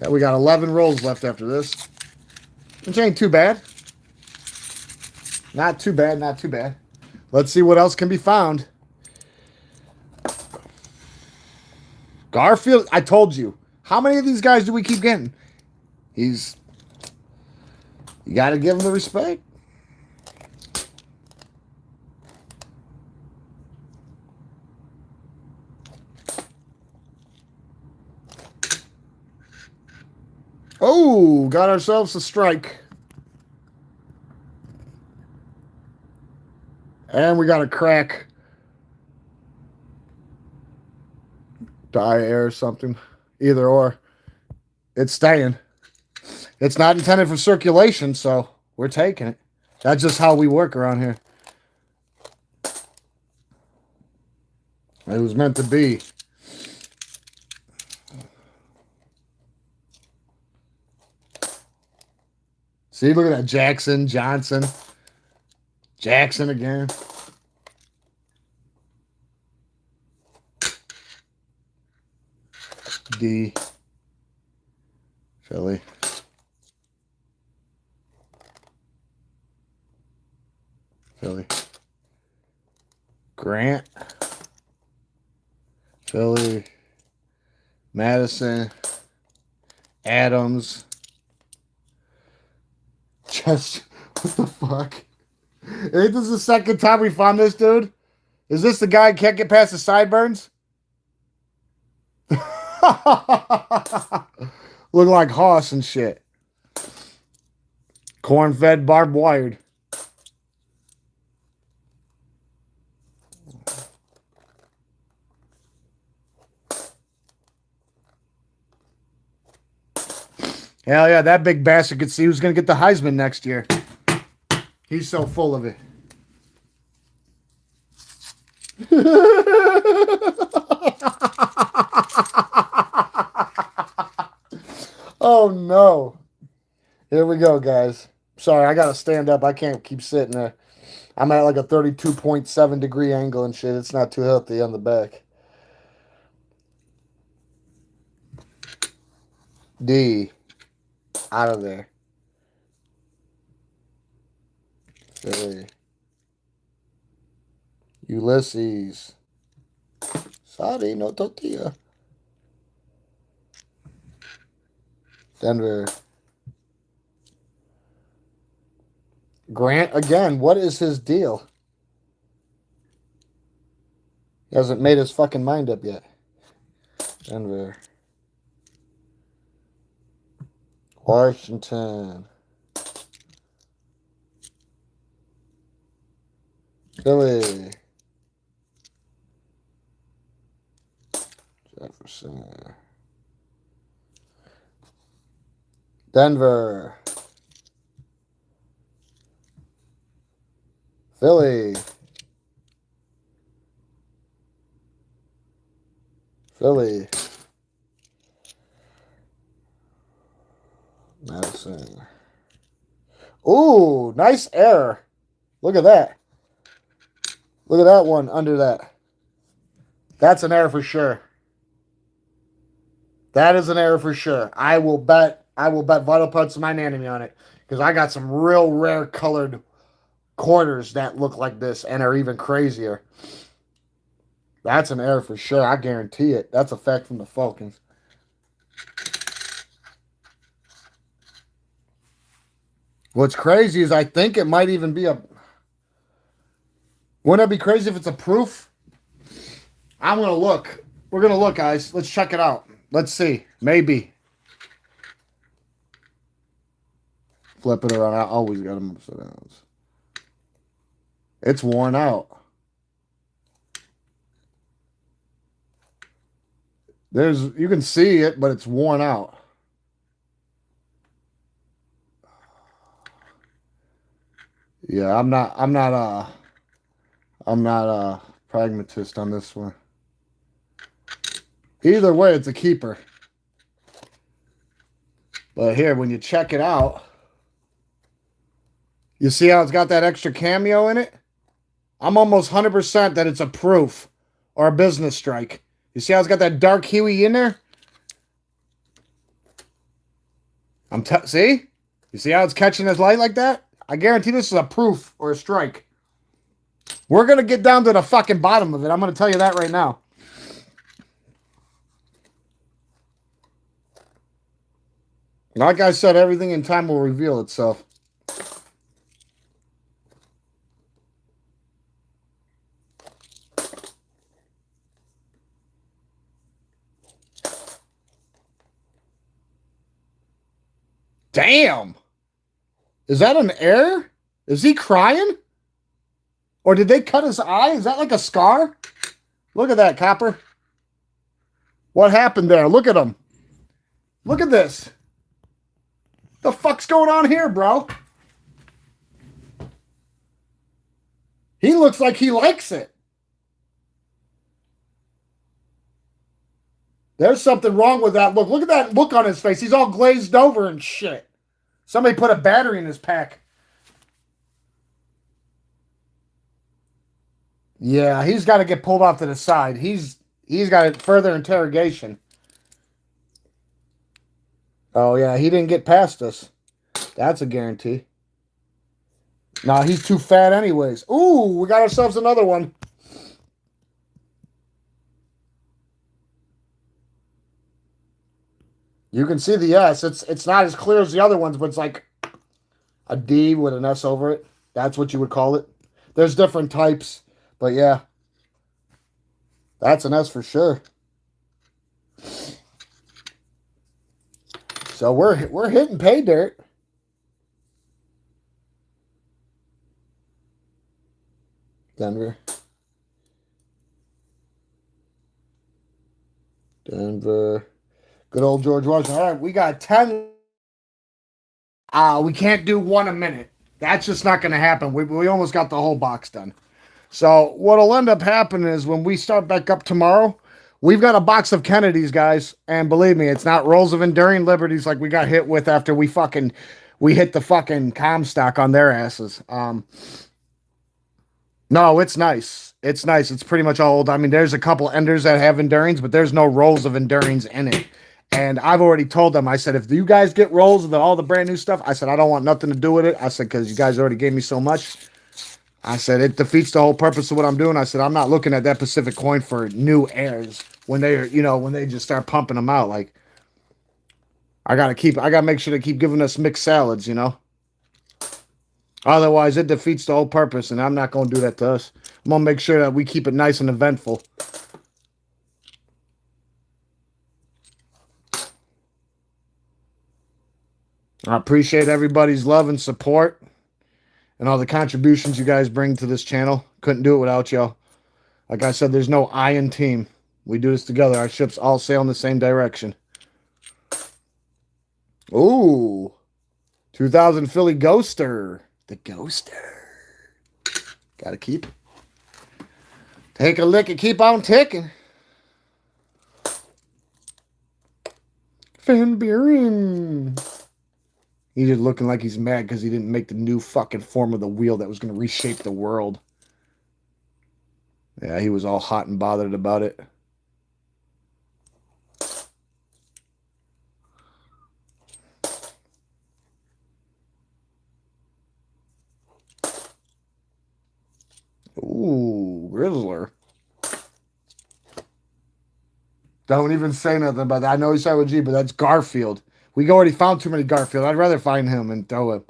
Yeah, we got 11 rolls left after this. Which ain't too bad. Not too bad, not too bad. Let's see what else can be found. Garfield, I told you. How many of these guys do we keep getting? You got to give him the respect. Oh, got ourselves a strike. And we got a crack. Die air or something. Either or. It's staying. It's not intended for circulation, so we're taking it. That's just how we work around here. It was meant to be. See, look at that. Jackson, Johnson. Jackson again. D. Philly. Philly. Grant. Philly. Madison. Adams. Just, what the fuck? Ain't this the second time we found this dude? Is this the guy who can't get past the sideburns? Look like Hoss and shit. Corn-fed, barbed wired. Hell yeah, that big bastard could see who's going to get the Heisman next year. He's so full of it. Oh, no. Here we go, guys. Sorry, I got to stand up. I can't keep sitting there. I'm at like a 32.7 degree angle and shit. It's not too healthy on the back. D. Out of there. Philly. Ulysses. Sorry, no tortilla. Denver. Grant again. What is his deal? He hasn't made his fucking mind up yet. Denver. Washington. Philly. Jefferson. Denver. Philly. Philly. Madison. Ooh, nice error. Look at that. Look at that one under that. That's an error for sure. That is an error for sure. I will bet Vital Parts of my anatomy on it. Because I got some real rare colored quarters that look like this and are even crazier. That's an error for sure. I guarantee it. That's a fact from the Falcons. What's crazy is I think it might even be a... Wouldn't it be crazy if it's a proof? I'm going to look. We're going to look, guys. Let's check it out. Let's see. Maybe. Flip it around. I always got them upside down. It's worn out. You can see it, but it's worn out. Yeah, I'm not a pragmatist on this one. Either way, it's a keeper. But here, when you check it out, you see how it's got that extra cameo in it? I'm almost 100% that it's a proof or a business strike. You see how it's got that dark Huey in there? See? You see how it's catching his light like that? I guarantee this is a proof or a strike. We're going to get down to the fucking bottom of it. I'm going to tell you that right now. Like I said, everything in time will reveal itself. Damn. Is that an error? Is he crying? Or did they cut his eye? Is that like a scar? Look at that, Copper. What happened there? Look at him. Look at this. The fuck's going on here, bro? He looks like he likes it. There's something wrong with that look. Look at that look on his face. He's all glazed over and shit. Somebody put a battery in his pack. Yeah, he's got to get pulled off to the side. He's got a further interrogation. Oh, yeah, he didn't get past us. That's a guarantee. Nah, he's too fat anyways. Ooh, we got ourselves another one. You can see the S. It's not as clear as the other ones, but it's like a D with an S over it. That's what you would call it. There's different types, but yeah. That's an S for sure. So we're hitting pay dirt. Denver. Good old George Washington. All right, we got 10. We can't do one a minute. That's just not going to happen. We almost got the whole box done. So what'll end up happening is when we start back up tomorrow, we've got a box of Kennedys, guys. And believe me, it's not rolls of Enduring Liberties like we got hit with after we hit the fucking Comstock on their asses. No, it's nice. It's nice. It's pretty much all old. I mean, there's a couple Enders that have Endurings, but there's no rolls of Endurings in it. And I've already told them, I said, if you guys get rolls of all the brand new stuff, I said, I don't want nothing to do with it. I said, because you guys already gave me so much. I said, it defeats the whole purpose of what I'm doing. I said, I'm not looking at that Pacific coin for new heirs when they just start pumping them out. Like, I got to make sure they keep giving us mixed salads, Otherwise, it defeats the whole purpose, and I'm not going to do that to us. I'm going to make sure that we keep it nice and eventful. I appreciate everybody's love and support and all the contributions you guys bring to this channel. Couldn't do it without y'all. Like I said, there's no I in team. We do this together. Our ships all sail in the same direction. Ooh. 2000 Philly Ghoster. The Ghoster. Gotta keep. Take a lick and keep on ticking. Van Buren. He's just looking like he's mad because he didn't make the new fucking form of the wheel that was going to reshape the world. Yeah, he was all hot and bothered about it. Ooh, Grizzler. Don't even say nothing about that. I know he started with G, but that's Garfield. We already found too many Garfield. I'd rather find him and throw him.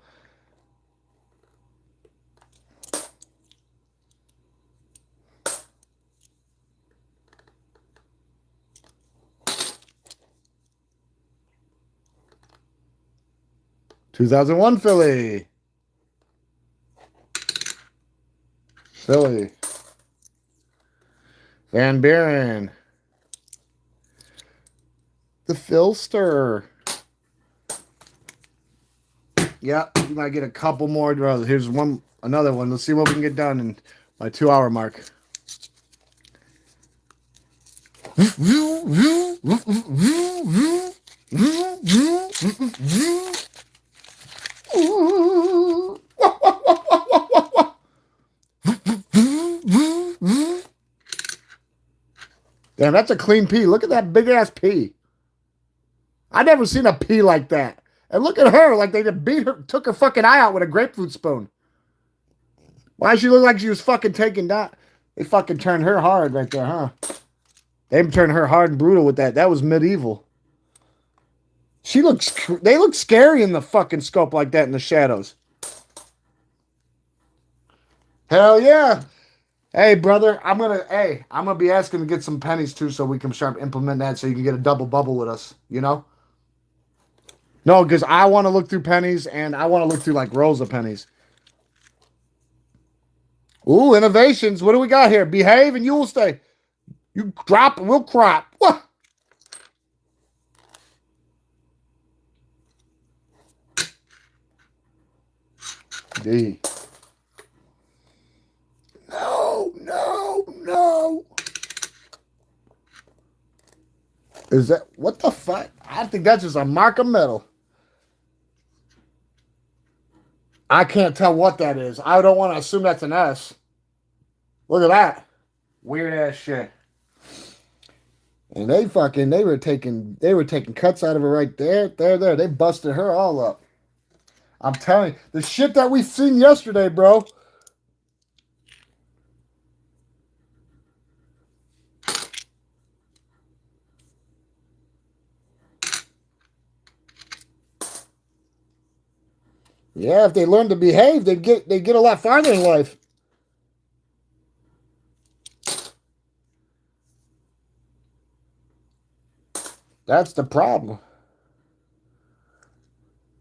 ...2001 Philly. Philly. Van Buren. The Philster. Yeah, you might get a couple more. Here's another one. Let's see what we can get done in my 2-hour mark. Damn, that's a clean pea. Look at that big ass pea. I never seen a pea like that. And look at her, like they just beat her, took her fucking eye out with a grapefruit spoon. Why she look like she was fucking taken down? They fucking turned her hard right there, huh? They turned her hard and brutal with that. That was medieval. They look scary in the fucking scope like that in the shadows. Hell yeah. Hey, brother, I'm gonna be asking to get some pennies too so we can start implement that so you can get a double bubble with us, you know? No, because I want to look through pennies and I want to look through like rows of pennies. Ooh, innovations. What do we got here? Behave and you will stay. You drop and we'll crop. What? D. No. Is that, what the fuck? I think that's just a mark of metal. I can't tell what that is. I don't want to assume that's an S. Look at that. Weird ass shit. And they were taking cuts out of her right there. They busted her all up. I'm telling you, the shit that we seen yesterday, bro. Yeah, if they learn to behave, they get a lot farther in life. That's the problem.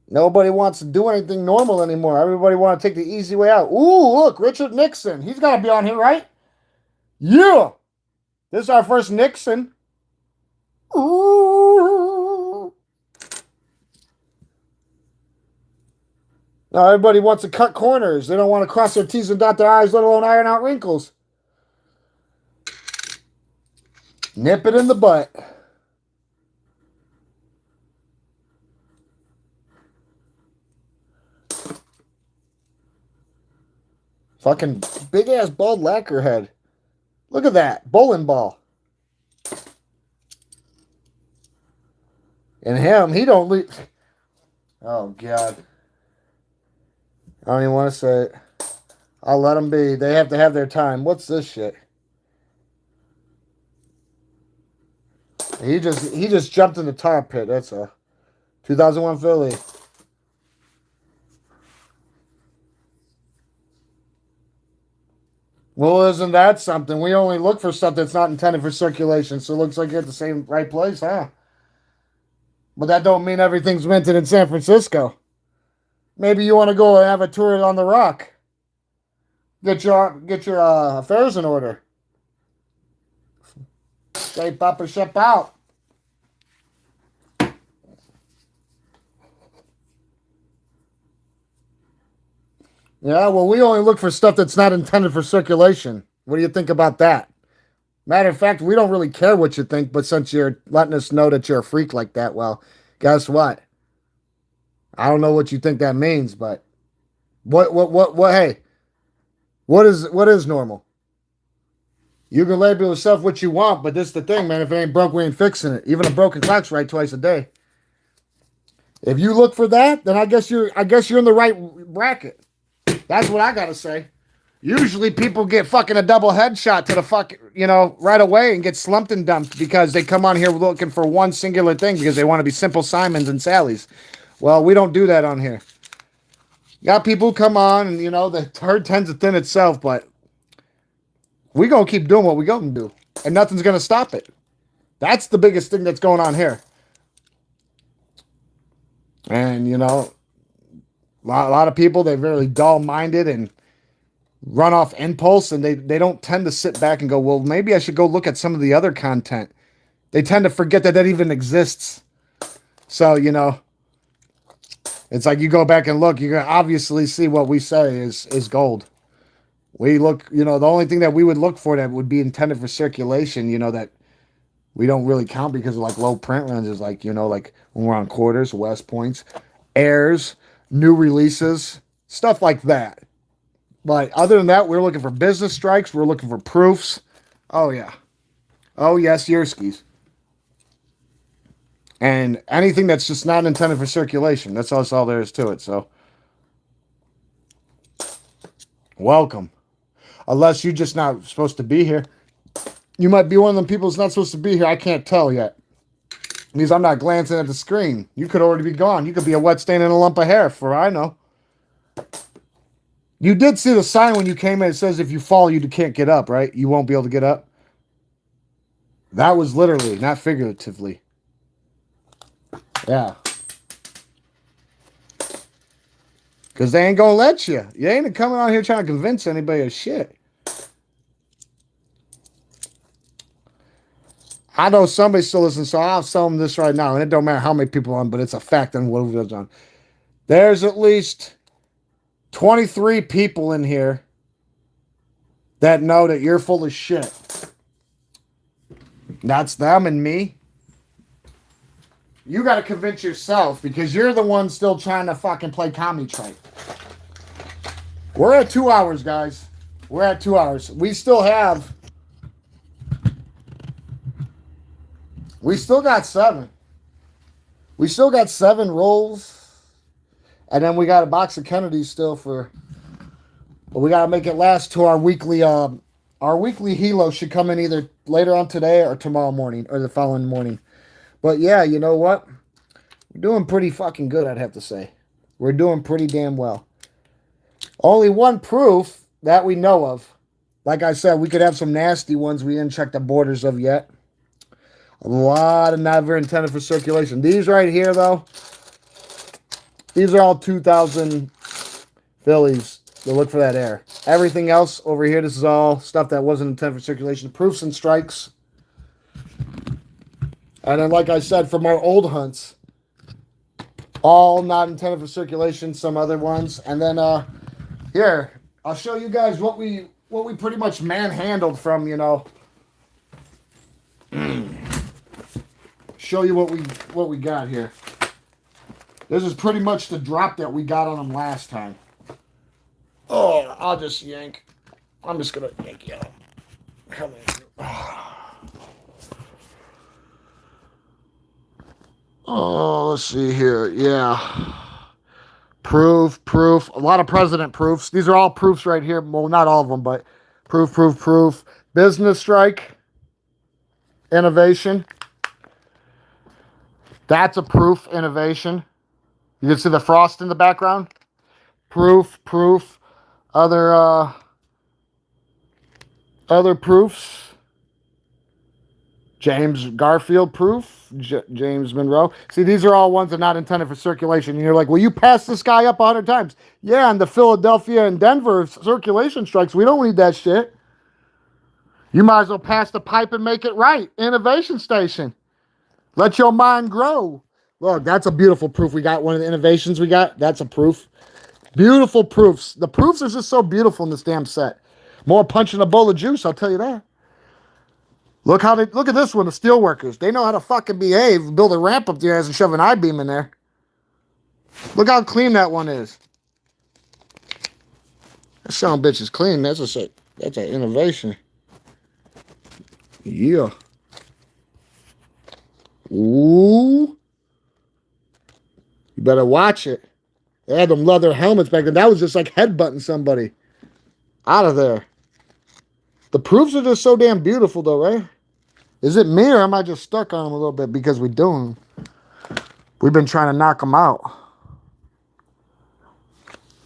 Nobody wants to do anything normal anymore. Everybody wants to take the easy way out. Ooh, look, Richard Nixon. He's got to be on here, right? Yeah. This is our first Nixon. Ooh. Now everybody wants to cut corners. They don't want to cross their T's and dot their I's, let alone iron out wrinkles. Nip it in the butt. Fucking big ass bald lacquer head. Look at that. Bowling ball. And him, he don't leave. Oh, God. I don't even want to say it. I'll let them be. They have to have their time. What's this shit? He just jumped in the tar pit. That's a 2001 Philly. Well, isn't that something? We only look for stuff that's not intended for circulation, so it looks like you're at the same right place, huh? But that don't mean everything's minted in San Francisco. Maybe you want to go and have a tour on the Rock. Get your affairs in order. Shape up or ship out. Yeah, well, we only look for stuff that's not intended for circulation. What do you think about that? Matter of fact, we don't really care what you think, but since you're letting us know that you're a freak like that, well, Guess what? I don't know what you think that means, but hey, what is normal? You can label yourself what you want, but this is the thing, man. If it ain't broke, we ain't fixing it. Even a broken clock's right twice a day. If you look for that, then I guess you're in the right bracket. That's what I gotta say. Usually people get fucking a double headshot to the right away and get slumped and dumped because they come on here looking for one singular thing because they want to be Simple Simons and Sallys. Well, we don't do that on here. You got people who come on and, the herd tends to thin itself, but we gonna keep doing what we gonna do. And nothing's gonna stop it. That's the biggest thing that's going on here. And, a lot of people, they're very dull-minded and run off impulse, and they don't tend to sit back and go, well, maybe I should go look at some of the other content. They tend to forget that even exists. So, it's like you go back and look, you're going to obviously see what we say is gold. We look, the only thing that we would look for that would be intended for circulation, that we don't really count because of like low print runs is like, like when we're on quarters, West Points, airs, new releases, stuff like that. But other than that, we're looking for business strikes. We're looking for proofs. Oh, yeah. Oh, yes, Yerskis. And anything that's just not intended for circulation. That's all there is to it. So, welcome. Unless you're just not supposed to be here. You might be one of them people that's not supposed to be here. I can't tell yet. It means I'm not glancing at the screen. You could already be gone. You could be a wet stain and a lump of hair, for all I know. You did see the sign when you came in. It says if you fall, you can't get up, right? You won't be able to get up. That was literally, not figuratively. Yeah. Because they ain't going to let you. You ain't coming out here trying to convince anybody of shit. I know somebody still listens, so I'll tell them this right now. And it don't matter how many people are on, but it's a fact on what goes on. There's at least 23 people in here that know that you're full of shit. That's them and me. You got to convince yourself because you're the one still trying to fucking play commie trade. We're at 2 hours, guys. We're at 2 hours. We still got 7. We still got 7 rolls. And then we got a box of Kennedys still but we got to make it last to our weekly helo should come in either later on today or tomorrow morning or the following morning. But yeah, you know what? We're doing pretty fucking good, I'd have to say. We're doing pretty damn well. Only one proof that we know of. Like I said, we could have some nasty ones we didn't check the borders of yet. A lot of never intended for circulation. These right here, though, these are all 2000 fillies to look for that air. Everything else over here, this is all stuff that wasn't intended for circulation. Proofs and strikes. And then, like I said, from our old hunts, all not intended for circulation, some other ones. And then here, I'll show you guys what we pretty much manhandled from, show you what we got here. This is pretty much the drop that we got on them last time. Oh, I'll just yank. I'm just gonna yank you out. Come in. Oh, let's see here. Yeah. Proof. A lot of president proofs. These are all proofs right here. Well, not all of them, but proof. Business strike. Innovation. That's a proof innovation. You can see the frost in the background. Proof. Other proofs. James Garfield proof. James Monroe. See, these are all ones that are not intended for circulation. And you're like, well, you passed this guy up 100 times. Yeah, and the Philadelphia and Denver circulation strikes, we don't need that shit. You might as well pass the pipe and make it right. Innovation station. Let your mind grow. Look, that's a beautiful proof. We got one of the innovations we got. That's a proof. Beautiful proofs. The proofs are just so beautiful in this damn set. More punch in a bowl of juice, I'll tell you that. Look look at this one, the steelworkers. They know how to fucking behave, build a ramp up their ass and shove an I-beam in there. Look how clean that one is. That son bitch is clean. That's an innovation. Yeah. Ooh. You better watch it. They had them leather helmets back then. That was just like headbutting somebody. Out of there. The proofs are just so damn beautiful though, right? Is it me or am I just stuck on them a little bit because we've been trying to knock them out.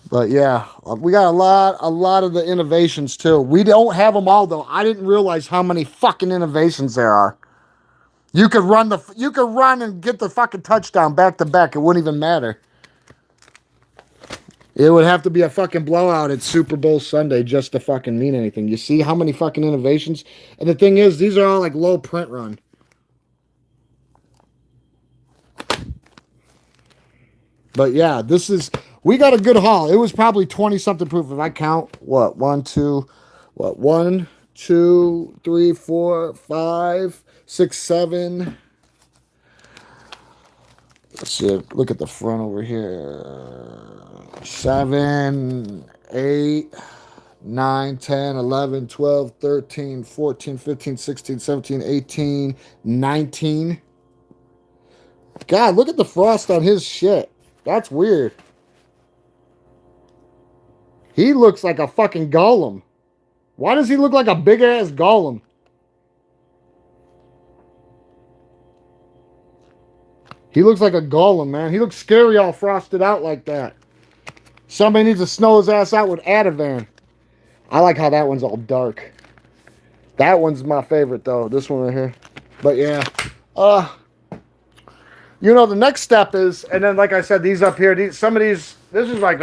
But yeah, we got a lot of the innovations too. We don't have them all though. I didn't realize how many fucking innovations there are. You could run and get the fucking touchdown back to back. It wouldn't even matter. It would have to be a fucking blowout at Super Bowl Sunday just to fucking mean anything. You see how many fucking innovations? And the thing is, these are all like low print run. But yeah, we got a good haul. It was probably 20-something proof if I count. What? 1, 2, 3, 4, 5, 6, 7. Let's see. Look at the front over here. 7, 8, 9, 10, 11, 12, 13, 14, 15, 16, 17, 18, 19. God, look at the frost on his shit. That's weird. He looks like a fucking golem. Why does he look like a big-ass golem? He looks like a golem, man. He looks scary all frosted out like that. Somebody needs to snow his ass out with Ativan. I like how that one's all dark. That one's my favorite, though. This one right here. But, yeah. You know, the next step is, and then, like I said, these up here, this is like,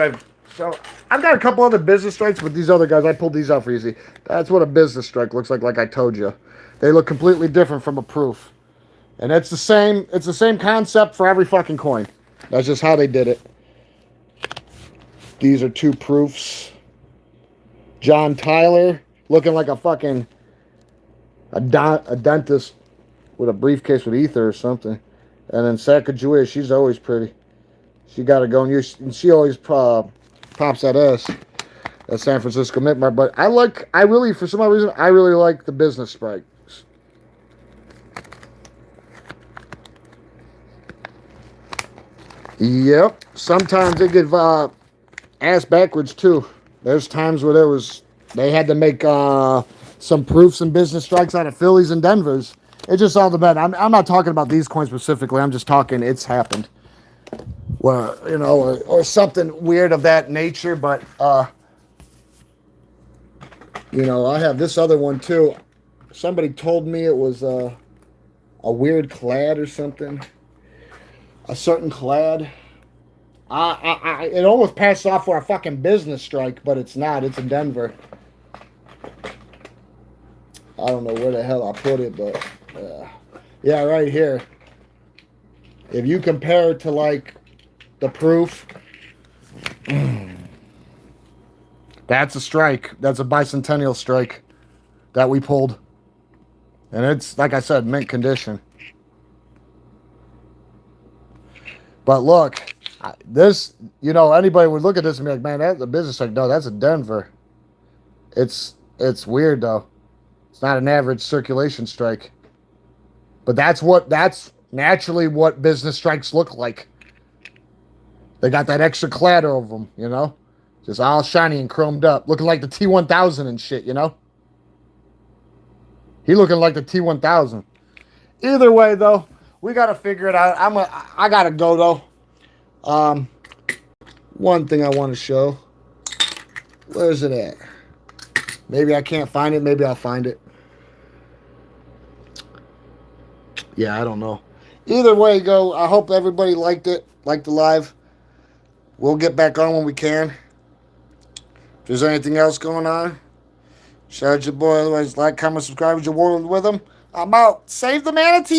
so I've got a couple other business strikes with these other guys. I pulled these out for easy. That's what a business strike looks like I told you. They look completely different from a proof. And it's the same concept for every fucking coin. That's just how they did it. These are 2 proofs. John Tyler, looking like a fucking, a dentist with a briefcase with ether or something. And then Sacagawea, she's always pretty. She got to go, and she always pops at us at San Francisco Mint Mart. But for some odd reason, I really like the business strikes. Yep. Sometimes they get ass backwards too. There's times where they had to make some proofs and business strikes out of Phillies and Denvers. It just all depends. I'm not talking about these coins specifically. I'm just talking it's happened. Well, you know, or something weird of that nature. But, you know, I have this other one too. Somebody told me it was a weird clad or something. A certain clad. It almost passed off for a fucking business strike, but it's not. It's in Denver. I don't know where the hell I put it, but yeah, right here. If you compare it to like the proof, that's a strike. That's a bicentennial strike that we pulled, and it's like I said, mint condition. But look, this, you know, anybody would look at this and be like, man, that's a business strike. No, that's a Denver. It's weird though. It's not an average circulation strike. But that's naturally what business strikes look like. They got that extra clatter over them, you know? Just all shiny and chromed up. Looking like the T1000 and shit, you know? He looking like the T1000. Either way, though, we got to figure it out. I got to go, though. One thing I want to show. Where's it at? Maybe I can't find it. Maybe I'll find it. Yeah, I don't know. Either way, go. I hope everybody liked it. Liked the live. We'll get back on when we can. If there's anything else going on, shout out your boy. Otherwise, like, comment, subscribe. Your world with them. I'm out. Save the manatee.